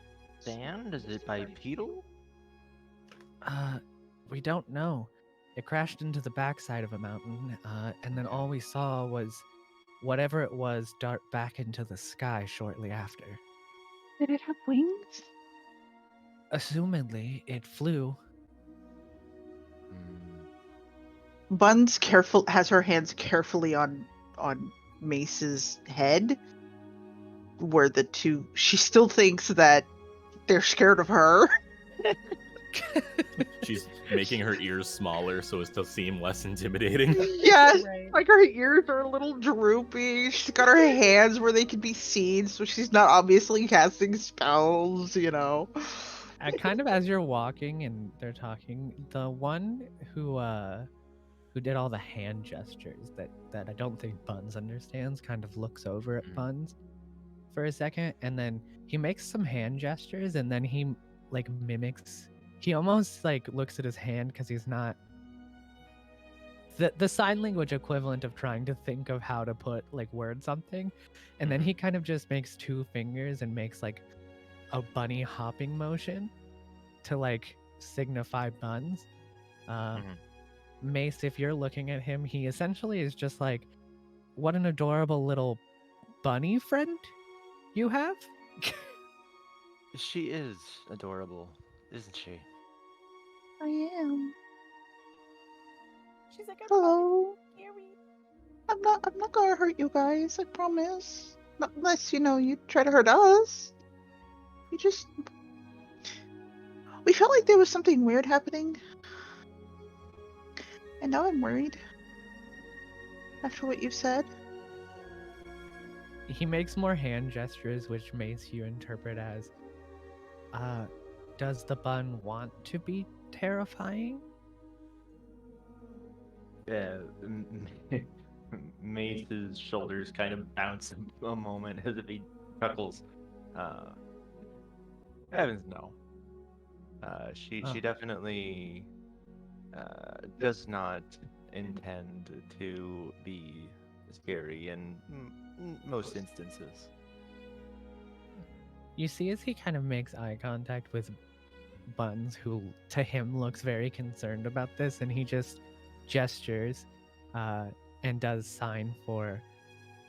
stand? Is it bipedal? We don't know. It crashed into the backside of a mountain, and then all we saw was whatever it was dart back into the sky shortly after. Did it have wings? Assumedly, it flew. Buns has her hands carefully on Mace's head, where the two. She still thinks that they're scared of her. She's making her ears smaller so as to seem less intimidating. Yes, Right. like her ears are a little droopy. She's got her hands where they can be seen, so she's not obviously casting spells. Kind of as you're walking and they're talking, the one who did all the hand gestures that I don't think Buns understands kind of looks over at Buns for a second, and then he makes some hand gestures, and then he like mimics. He almost like looks at his hand because he's not the sign language equivalent of trying to think of how to put like word something, and then he kind of just makes two fingers and makes like a bunny hopping motion to like signify Buns. Mace, if you're looking at him, he essentially is just like, what an adorable little bunny friend you have. She is adorable, isn't she? I am. She's like, Hello. Scary. I'm not gonna hurt you guys. I promise. Not unless you try to hurt us. We felt like there was something weird happening, and now I'm worried. After what you've said. He makes more hand gestures, which Mace you interpret as, does the bun want to be terrifying? Yeah. Mace's shoulders kind of bounce a moment as if he chuckles. Heavens no. She definitely does not intend to be scary in most instances. You see as he kind of makes eye contact with Buns, who to him looks very concerned about this, and he just gestures and does sign for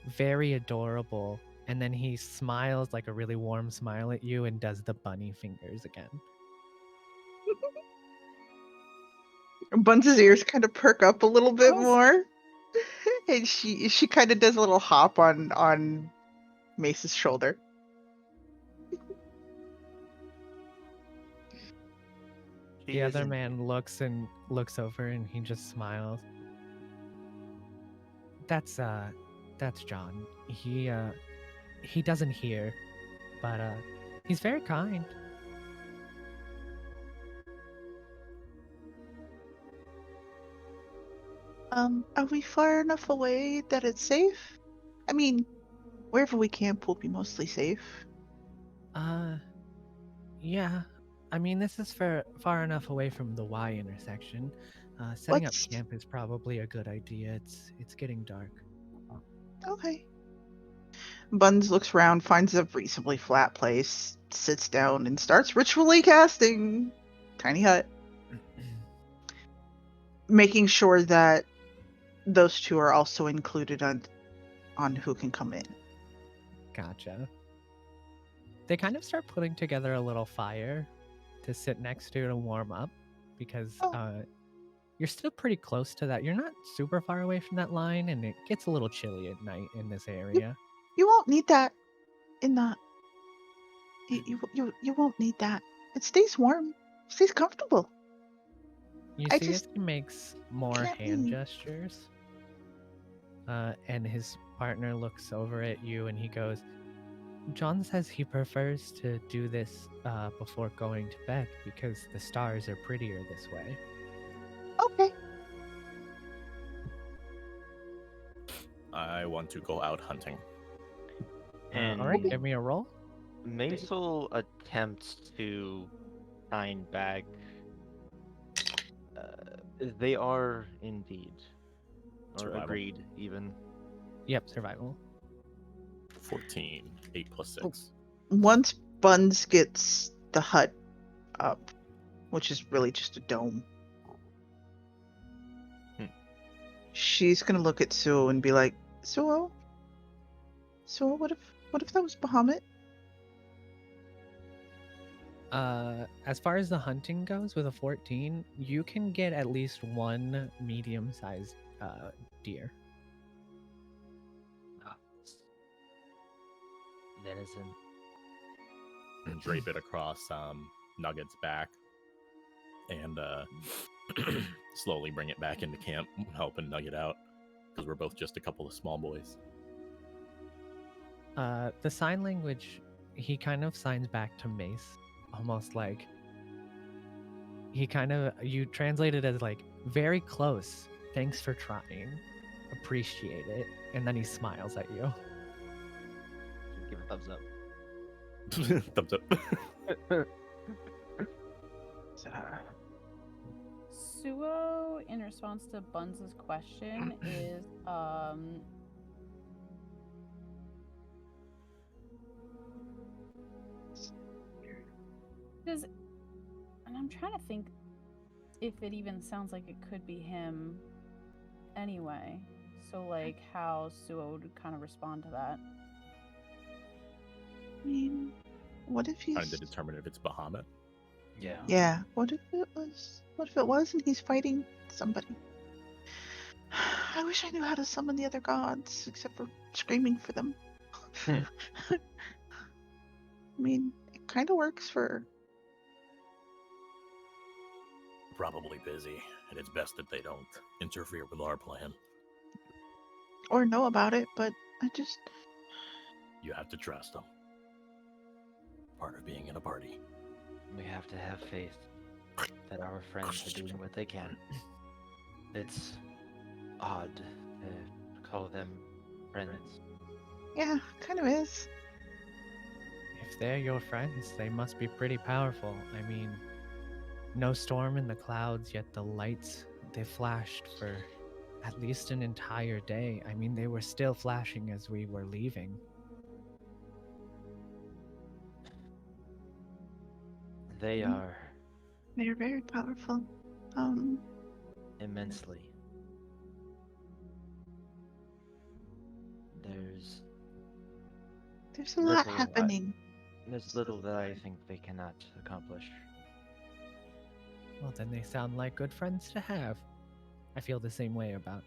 very adorable, and then he smiles like a really warm smile at you and does the bunny fingers again. Buns' ears kind of perk up a little bit more, and she kind of does a little hop on Mace's shoulder. The other man looks over and he just smiles. That's John. He doesn't hear, but he's very kind. Are we far enough away that it's safe? I mean, wherever we camp will be mostly safe. Yeah. I mean, this is far enough away from the Y intersection. Setting up camp is probably a good idea. It's getting dark. Okay. Buns looks around, finds a reasonably flat place, sits down, and starts ritually casting Tiny Hut. Making sure that those two are also included on who can come in. Gotcha. They kind of start putting together a little fire to sit next to warm up, because you're still pretty close to that. You're not super far away from that line, and it gets a little chilly at night in this area. You won't need that in the... You won't need that. It stays warm. It stays comfortable. You see as he makes more hand gestures, and his partner looks over at you and he goes, John says he prefers to do this before going to bed because the stars are prettier this way. Okay. I want to go out hunting. All right, And give me a roll. Maisel attempts to sign back. They are indeed, or Survival. agreed even. Yep, survival. 14, 8 plus 6. Once Buns gets the hut up, which is really just a dome, she's gonna look at Suo and be like, Suo, what if that was Bahamut? As far as the hunting goes, with a 14, you can get at least one medium-sized deer. Venison. And drape it across Nugget's back and slowly bring it back into camp, helping Nugget out because we're both just a couple of small boys. The sign language, he kind of signs back to Mace, almost like you translate it as like very close. Thanks for trying. Appreciate it. And then he smiles at you. Give a thumbs up. Thumbs up. Suo, in response to Buns' question, is and I'm trying to think if it even sounds like it could be him anyway. So like how Suo would kind of respond to that. I mean, what if he's... Trying to determine if it's Bahamut. Yeah. Yeah, what if it was and he's fighting somebody? I wish I knew how to summon the other gods, except for screaming for them. I mean, it kind of works for... Probably busy, and it's best that they don't interfere with our plan. or know about it, but I just... You have to trust them. Part of being in a party. We have to have faith that our friends are doing what they can. It's odd to call them friends. Yeah, kind of is. If they're your friends, they must be pretty powerful. I mean, no storm in the clouds, yet the lights, they flashed for at least an entire day. I mean, they were still flashing as we were leaving. They are They're very powerful. immensely. There's a lot little happening. There's little that I think they cannot accomplish. Well, then they sound like good friends to have. I feel the same way about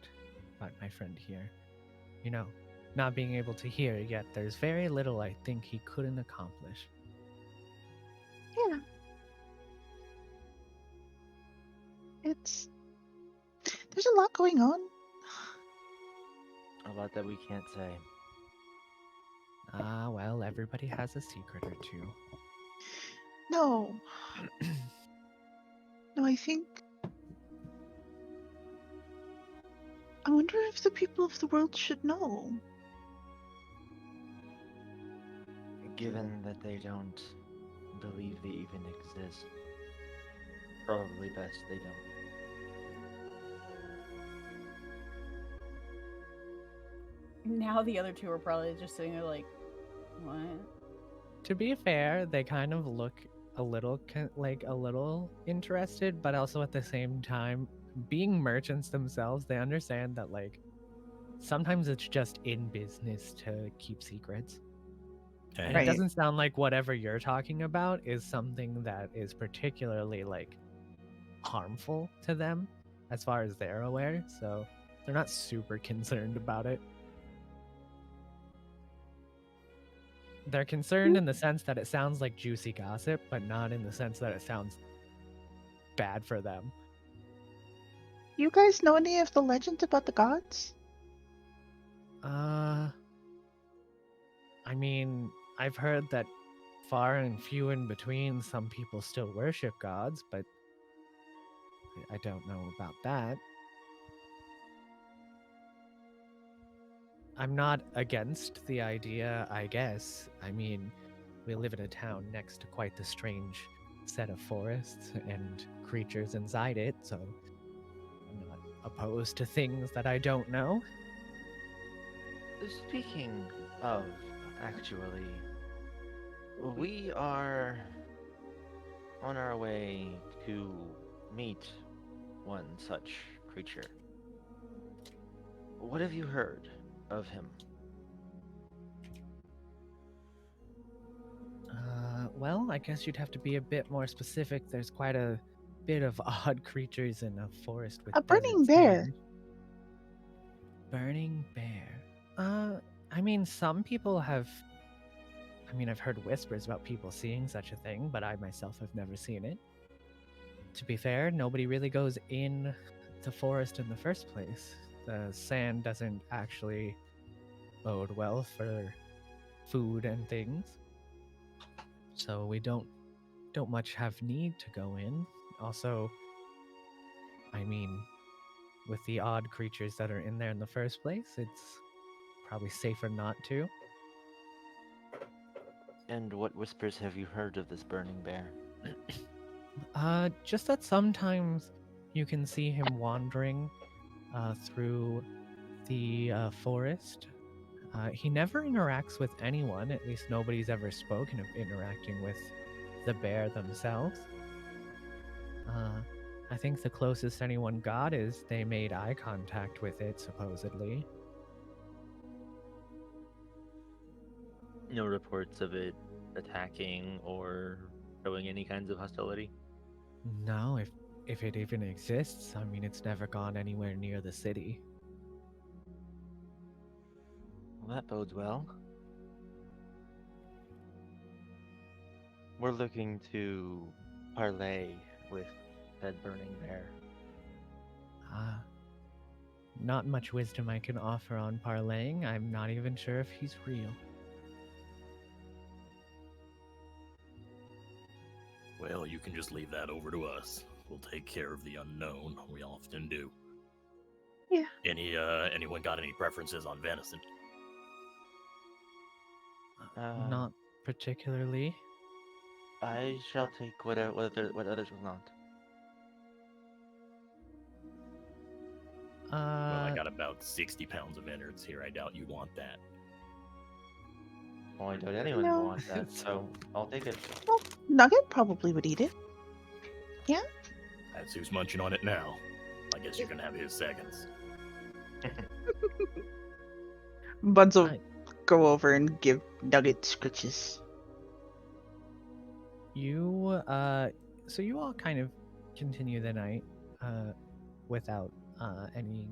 my friend here. You know, not being able to hear, yet there's very little I think he couldn't accomplish. Yeah. There's a lot going on. A lot that we can't say. Ah, well, everybody has a secret or two. No. No, I think... I wonder if the people of the world should know. Given that they don't believe they even exist, probably best they don't. Now the other two are probably just sitting there like, what? To be fair, they kind of look a little interested, but also at the same time, being merchants themselves, they understand that like sometimes it's just in business to keep secrets. And Right. it doesn't sound like whatever you're talking about is something that is particularly like harmful to them as far as they're aware, so they're not super concerned about it. They're concerned in the sense that it sounds like juicy gossip, but not in the sense that it sounds bad for them. You guys know any of the legends about the gods? I mean, I've heard that far and few in between, some people still worship gods, but I don't know about that. I'm not against the idea, I guess. I mean, we live in a town next to quite the strange set of forests and creatures inside it, so I'm not opposed to things that I don't know. Speaking of, actually, we are on our way to meet one such creature. What have you heard of him? Well, I guess you'd have to be a bit more specific. There's quite a bit of odd creatures in a forest with A burning deserts bear. near. Burning bear. I mean, some people have. I mean, I've heard whispers about people seeing such a thing, but I myself have never seen it. To be fair, nobody really goes in the forest in the first place. The sand doesn't actually bode well for food and things, so we don't much have need to go in. Also, I mean, with the odd creatures that are in there in the first place, it's probably safer not to. And what whispers have you heard of this burning bear? Just that sometimes you can see him wandering through the forest. He never interacts with anyone, at least nobody's ever spoken of interacting with the bear themselves. I think the closest anyone got is they made eye contact with it, supposedly. No reports of it attacking or showing any kinds of hostility? No, if it even exists, I mean, it's never gone anywhere near the city. Well, that bodes well. We're looking to parlay with that burning bear. Not much wisdom I can offer on parlaying. I'm not even sure if he's real. Well, you can just leave that over to us. We'll take care of the unknown. We often do. Yeah. Anyone got any preferences on venison? Not particularly. I shall take what others will not. Well, I got about 60 pounds of innards here. I doubt you want that. Well, I doubt anyone No. will want that, so I'll take it. Well, Nugget probably would eat it. That's who's munching on it now. I guess you can have his seconds. Buds will Right. go over and give Nugget scritches. So you all kind of continue the night without any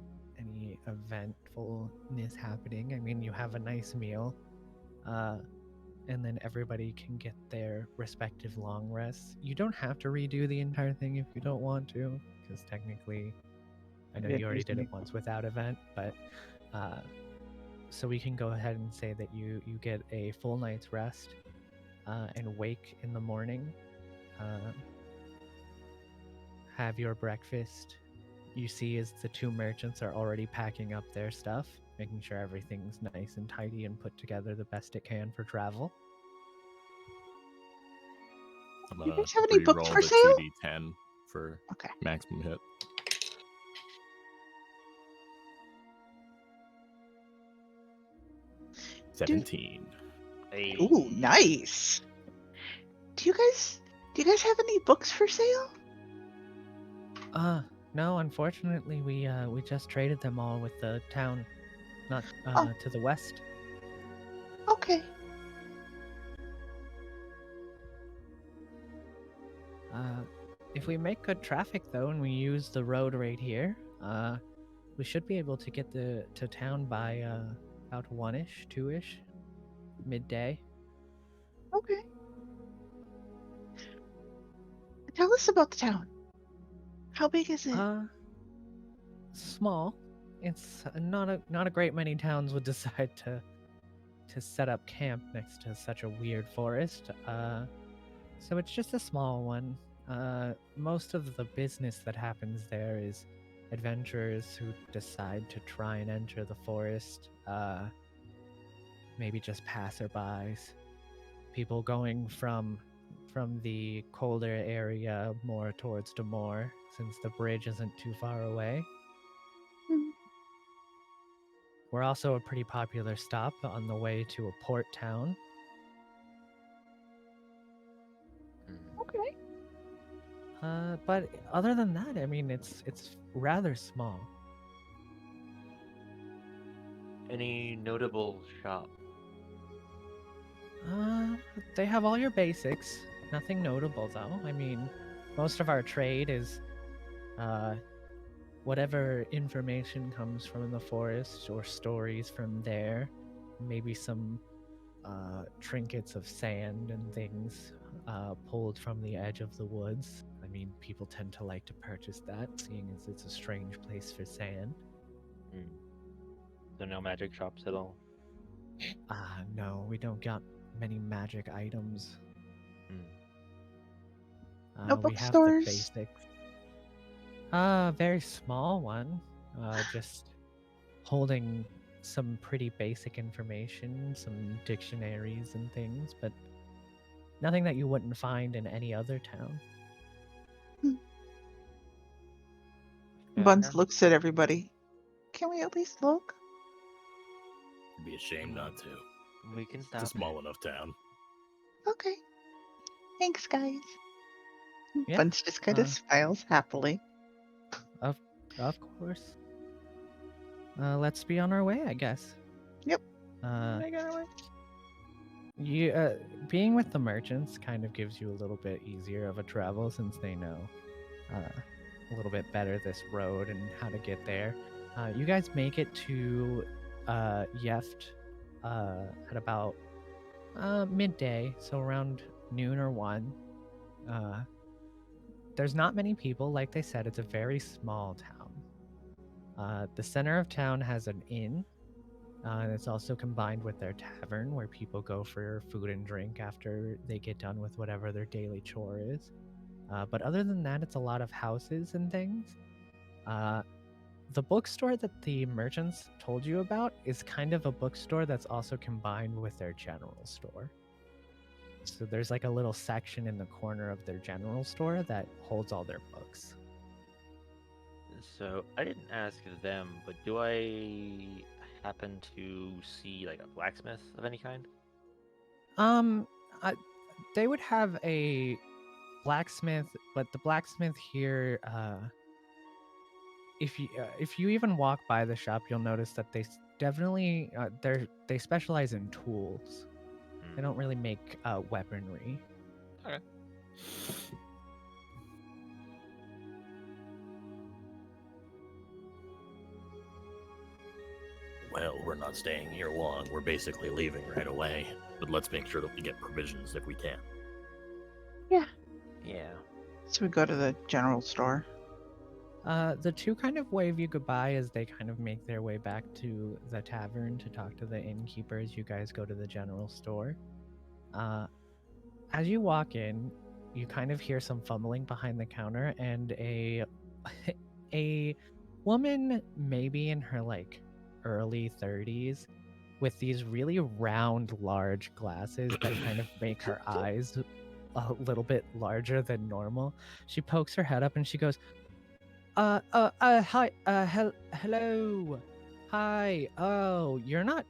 eventfulness happening. I mean, you have a nice meal, and then everybody can get their respective long rests. You don't have to redo the entire thing if you don't want to, because technically, I know you already did it once without event, but so we can go ahead and say that you get a full night's rest and wake in the morning. Have your breakfast. You see as the two merchants are already packing up their stuff, making sure everything's nice and tidy and put together the best it can for travel. I'm You gonna guys have any books re-roll for the sale? 2d10 for Okay. maximum hit. Dude. 17. Hey. Ooh, nice. Do you guys have any books for sale? No, unfortunately, we just traded them all with the town, not Oh. to the west. Okay. If we make good traffic though, and we use the road right here, we should be able to get to town by about 1-ish, 2-ish, midday. Okay. Tell us about the town. How big is it? Small. It's not a great many towns would decide to set up camp next to such a weird forest. So it's just a small one. Most of the business that happens there is adventurers who decide to try and enter the forest. Maybe just passerbys, people going from the colder area more towards Demore, since the bridge isn't too far away. Hmm. We're also a pretty popular stop on the way to a port town. Okay. But other than that, I mean, it's rather small. Any notable shop? They have all your basics. Nothing notable though. I mean, most of our trade is whatever information comes from the forest or stories from there. Maybe some trinkets of sand and things pulled from the edge of the woods. I mean, people tend to like to purchase that, seeing as it's a strange place for sand. So no magic shops at all? No, we don't got many magic items. No We have the bookstores? basics. Very small one. Just holding some pretty basic information, some dictionaries and things, but nothing that you wouldn't find in any other town. Buns looks at everybody. Can we at least look? It'd be a shame not to. We can It's stop. a small enough town. Okay. Thanks, guys. Yeah, Buns just kind of smiles happily. Of course. Let's be on our way, I guess. Yep. You being with the merchants kind of gives you a little bit easier of a travel, since they know a little bit better this road and how to get there. You guys make it to Yeft at about midday, so around noon or 1. There's not many people. Like they said, it's a very small town. The center of town has an inn, and it's also combined with their tavern, where people go for food and drink after they get done with whatever their daily chore is. But other than that, it's a lot of houses and things. The bookstore that the merchants told you about is kind of a bookstore that's also combined with their general store. So there's like a little section in the corner of their general store that holds all their books. So I didn't ask them, but do I happen to see like a blacksmith of any kind? They would have a blacksmith, but the blacksmith here, if you even walk by the shop, you'll notice that they definitely they specialize in tools. They don't really make weaponry. Okay. Well, we're not staying here long. We're basically leaving right away. But let's make sure that we get provisions if we can. Yeah. Yeah. So we go to the general store. The two kind of wave you goodbye as they kind of make their way back to the tavern to talk to the innkeeper as you guys go to the general store. As you walk in, you kind of hear some fumbling behind the counter, and a woman, maybe in her like early 30s, with these really round, large glasses that kind of make her eyes a little bit larger than normal. She pokes her head up and she goes, hi, hello. Hi. Oh, you're not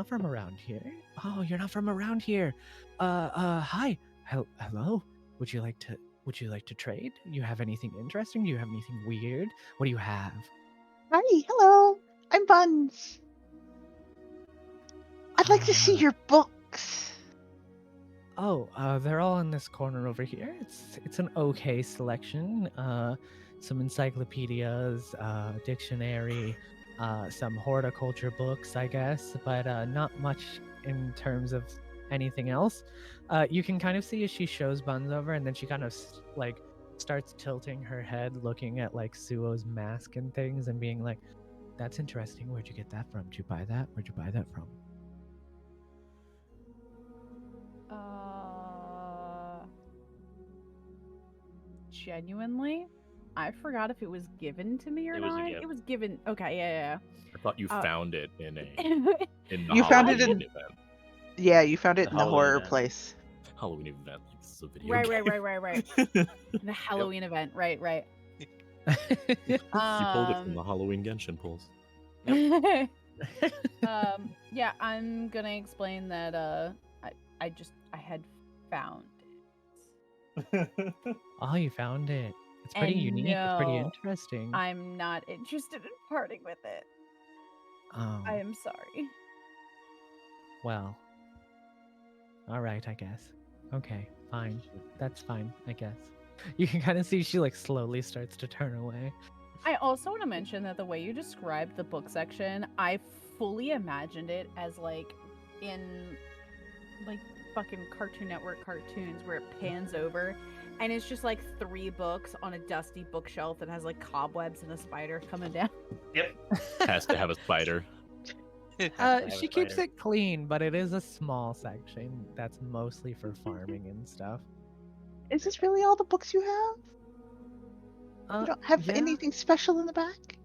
from around here? Oh, you're not from around here. Hi. Hello. Would you like to trade? You have anything interesting? Do you have anything weird? What do you have? Hi, hello. I'm Buns. I'd like to see your books. Oh, they're all in this corner over here. It's an okay selection. Some encyclopedias, dictionary, some horticulture books, I guess, but not much in terms of anything else. You can kind of see as she shows Buns over, and then she kind of like starts tilting her head, looking at like Suo's mask and things, and being like, "That's interesting. Where'd you get that from? Did you buy that? Where'd you buy that from?" Genuinely, I forgot if it was given to me or It was a not. gift. It was given. Okay, yeah. I thought you found it in the You found it Halloween in- event. Yeah, you found it The in the Halloween horror event. place. Halloween event, like this is a video Right, game. right. The Halloween event. Right. You pulled it from the Halloween Genshin pulls. Yeah, I'm gonna explain that I had found it. Oh, you found it. It's pretty And unique. It's pretty no, interesting. I'm not interested in parting with it. Oh, I am sorry. well. All right, I guess. Okay, fine. That's fine, I guess. You can kind of see she like slowly starts to turn away. I also want to mention that the way you described the book section, I fully imagined it as like in like fucking Cartoon Network cartoons where it pans over and it's just like 3 books on a dusty bookshelf that has like cobwebs and a spider coming down. Has to have a spider. She keeps it clean, but it is a small section that's mostly for farming and stuff. Is this really all the books you have? You don't have yeah. anything special in the back?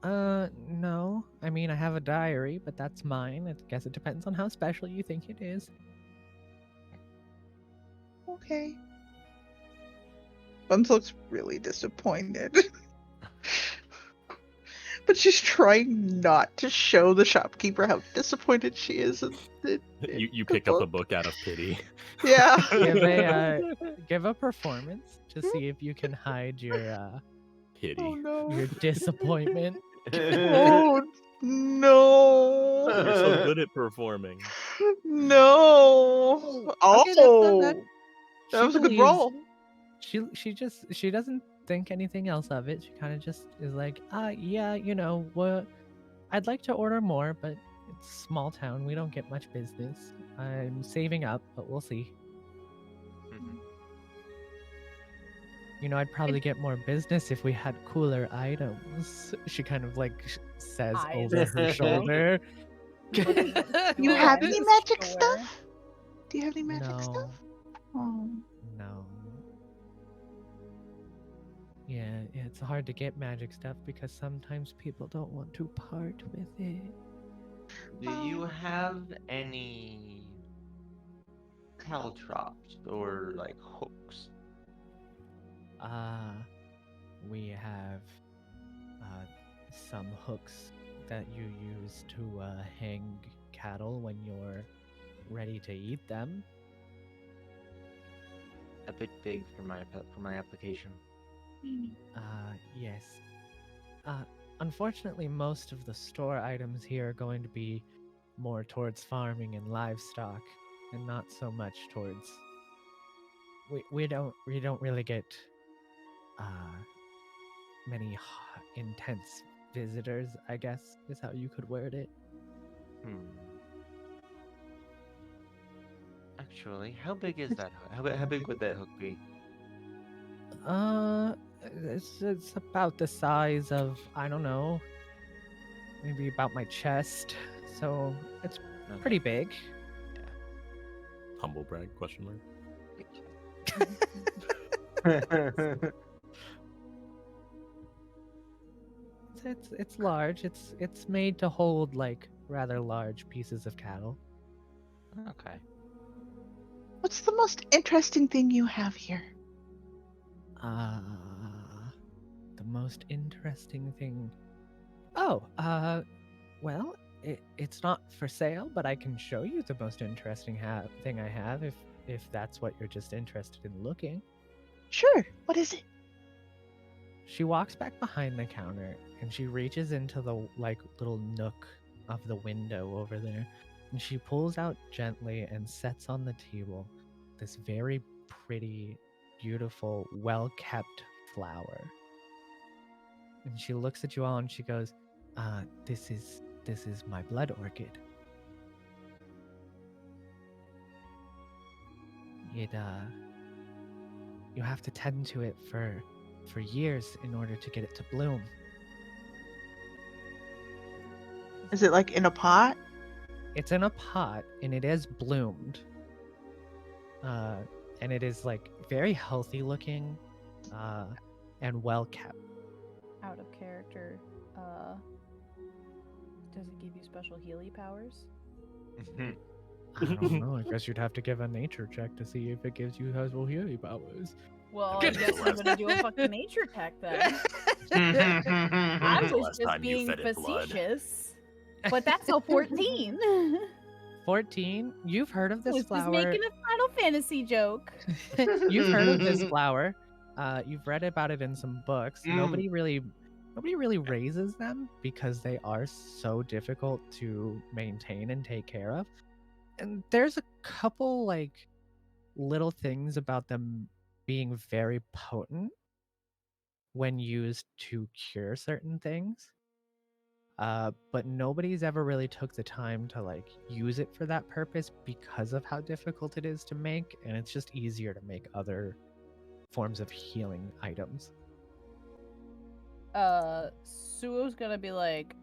No. I mean, I have a diary, but that's mine. I guess it depends on how special you think it is. Okay. Buns looks really disappointed. But she's trying not to show the shopkeeper how disappointed she is. You pick up a book out of pity. Yeah. Give a performance to see if you can hide your Pity. Oh no. your disappointment. Oh no. You're so good at performing. No. Okay, that's not bad. That She was a good believes- roll. She doesn't think anything else of it. She kind of just is like, yeah, you know what? I'd like to order more, but it's a small town. We don't get much business. I'm saving up, but we'll see. You know, I'd probably get more business if we had cooler items. She kind of like says Eyes over her shoulder. You have any magic stuff? Do you have any magic No. stuff? Oh. No. Yeah, it's hard to get magic stuff because sometimes people don't want to part with it. Do you have any caltrops or like hooks? We have some hooks that you use to hang cattle when you're ready to eat them. A bit big for my application. Yes. Unfortunately, most of the store items here are going to be more towards farming and livestock, and not so much towards. We don't really get many intense visitors, I guess is how you could word it. Actually, how big is that hook? How big would that hook be? It's about the size of, I don't know, maybe about my chest. So it's pretty big. Humble brag? Question mark. It's large. It's made to hold like rather large pieces of cattle. Okay. What's the most interesting thing you have here? The most interesting thing. Oh, well, it's not for sale, but I can show you the most interesting thing I have if that's what you're just interested in looking. Sure. What is it? She walks back behind the counter and she reaches into the like little nook of the window over there, and she pulls out gently and sets on the table this very pretty, beautiful, well-kept flower. And she looks at you all and she goes, this is my blood orchid. You have to tend to it for years in order to get it to bloom. Is it like in a pot? It's in a pot and it is bloomed, and it is like very healthy looking, and well kept. Out of character. Does it give you special Healy powers? I don't know. I guess you'd have to give a nature check to see if it gives you special healing powers. Well, I Good guess I'm last- gonna do a fucking nature check then. I When's the was last just time you being fed it blood? facetious. But that's a 14. 14. You've heard of this was just flower. making a Final Fantasy joke. You've heard of this flower. You've read about it in some books. Nobody really raises them because they are so difficult to maintain and take care of. And there's a couple like little things about them being very potent when used to cure certain things. But nobody's ever really took the time to like use it for that purpose because of how difficult it is to make, and it's just easier to make other forms of healing items. Suo's gonna be like,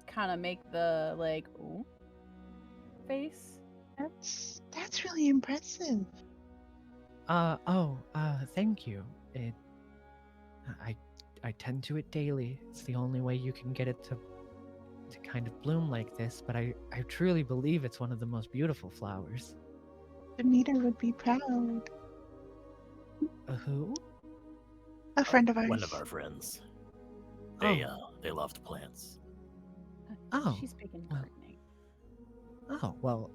kind of make the like, ooh, face. That's really impressive. Thank you. I tend to it daily. It's the only way you can get it to kind of bloom like this, but I truly believe it's one of the most beautiful flowers. Demeter would be proud. Who? A friend of ours. One of our friends. They loved plants. Oh. She's speaking well. Courtney. Oh, well,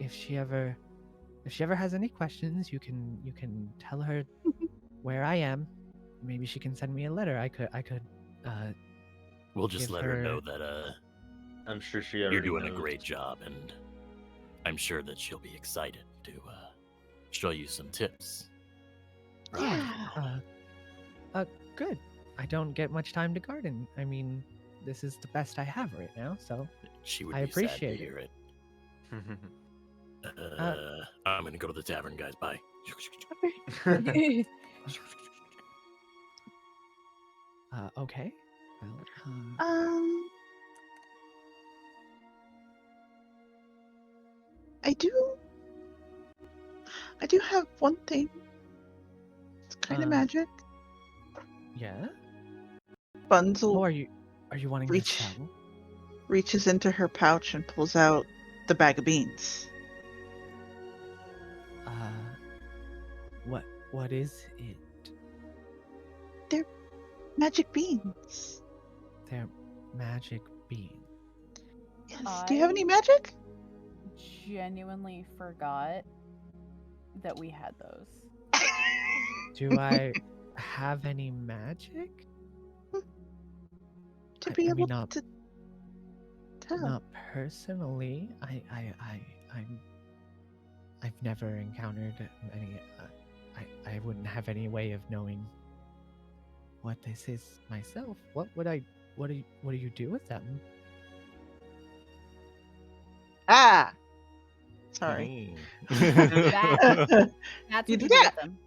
if she ever has any questions, you can tell her where I am. Maybe she can send me a letter. I could We'll just give let her know that I'm sure she you're already doing a knows. great job, and I'm sure that she'll be excited to show you some tips. Yeah. Good. I don't get much time to garden. I mean, this is the best I have right now, so She would I be sad to appreciate it. hear it. I'm gonna go to the tavern, guys. Bye. Okay. Well, I do have one thing. It's kind of magic. yeah. Buns Oh, will are you wanting reach- to sell? reaches into her pouch and pulls out the bag of beans. What is it? Magic beans. They're magic beans. Yes. Do you have any magic? Genuinely forgot that we had those. Do I have any magic? To I be mean, able not- to tell. Not personally. I've never encountered any. I wouldn't have any way of knowing what this is myself. What do you do with them? Ah. Sorry. That's You what do you do with them.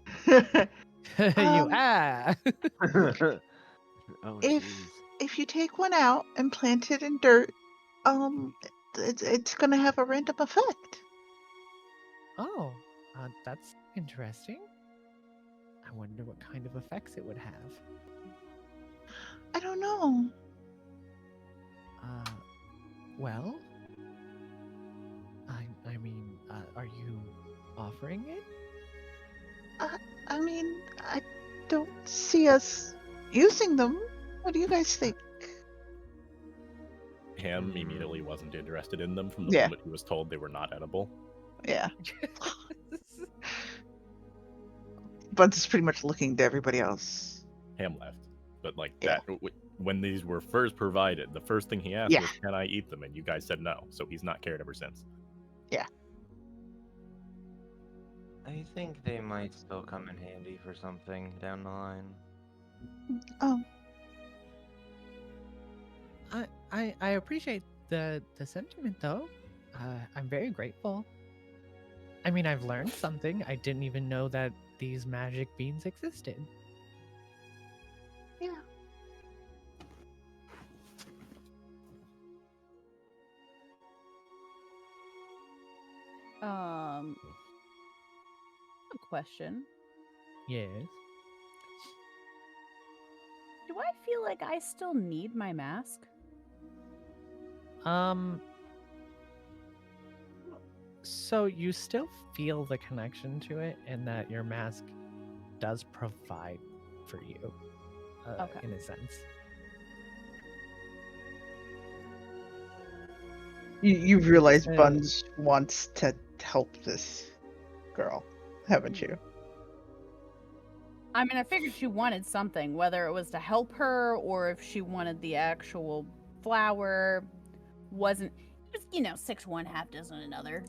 You Oh, If- jeez. If you take one out and plant it in dirt, it's gonna have a random effect. Oh, that's interesting. I wonder what kind of effects it would have. I don't know. Well, I mean, are you offering it? I mean, I don't see us using them. What do you guys think? Ham immediately wasn't interested in them from the Yeah. moment he was told they were not edible. Yeah. Buns is pretty much looking to everybody else. Ham left, but like Yeah. when these were first provided, the first thing he asked Yeah. was, "Can I eat them?" And you guys said no, so he's not cared ever since. I think they might still come in handy for something down the line. Oh, I appreciate the sentiment though. I'm very grateful. I mean, I've learned something. I didn't even know that these magic beans existed. yeah. a question. Yes. Do I feel like I still need my mask? So you still feel the connection to it, and that your mask does provide for you, Okay. in a sense. You've realized So- Buns wants to help this girl, haven't you? I mean, I figured she wanted something, whether it was to help her or if she wanted the actual flower. Wasn't, just, 6 one, half dozen another.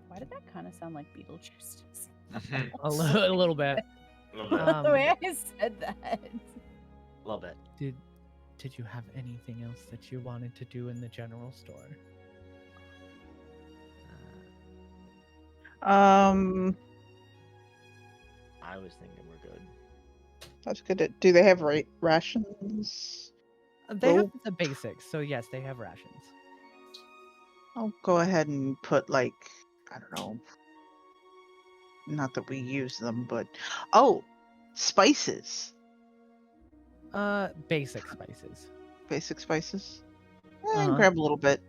Why did that kind of sound like Beetlejuice? a little bit. The way I said that. A little bit. Did you have anything else that you wanted to do in the general store? I was thinking we're good. That's good. Do they have rations? They have Rope? the basics, so yes, they have rations. I'll go ahead and put I don't know. Not that we use them, but spices. Basic spices. Basic spices. Uh-huh. Grab a little bit.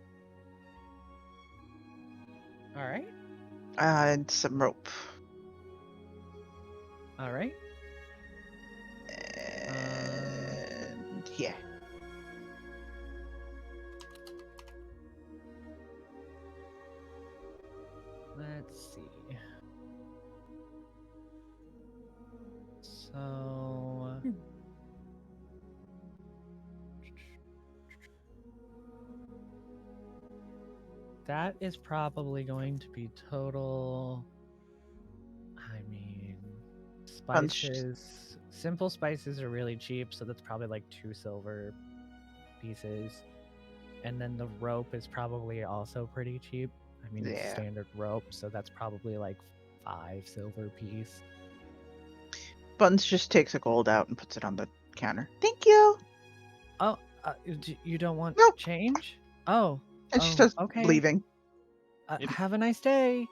All right. And some rope. All right. And yeah. Let's see. So that is probably going to be total. I mean, spices. Simple spices are really cheap, so that's probably like 2 silver pieces. And then the rope is probably also pretty cheap. I mean, it's Yeah. standard rope, so that's probably like 5 silver piece. Buns just takes a gold out and puts it on the counter. Thank you. Oh, you don't want Nope. change? Oh, And she starts okay. leaving. Have a nice day.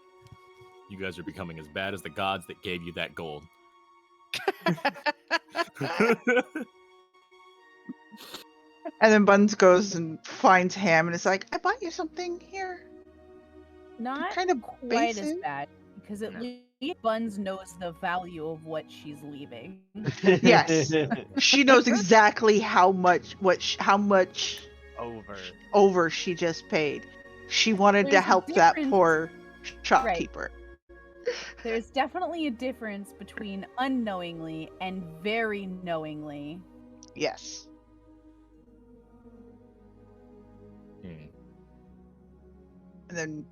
You guys are becoming as bad as the gods that gave you that gold. And then Buns goes and finds Ham and is like, I bought you something here. Not kind of quite as basic. bad, because at No. least Buns knows the value of what she's leaving. Yes. She knows exactly how much over she just paid. She wanted to There's a help that difference- poor shopkeeper. There's definitely a difference between unknowingly and very knowingly. Yes. Hmm. And then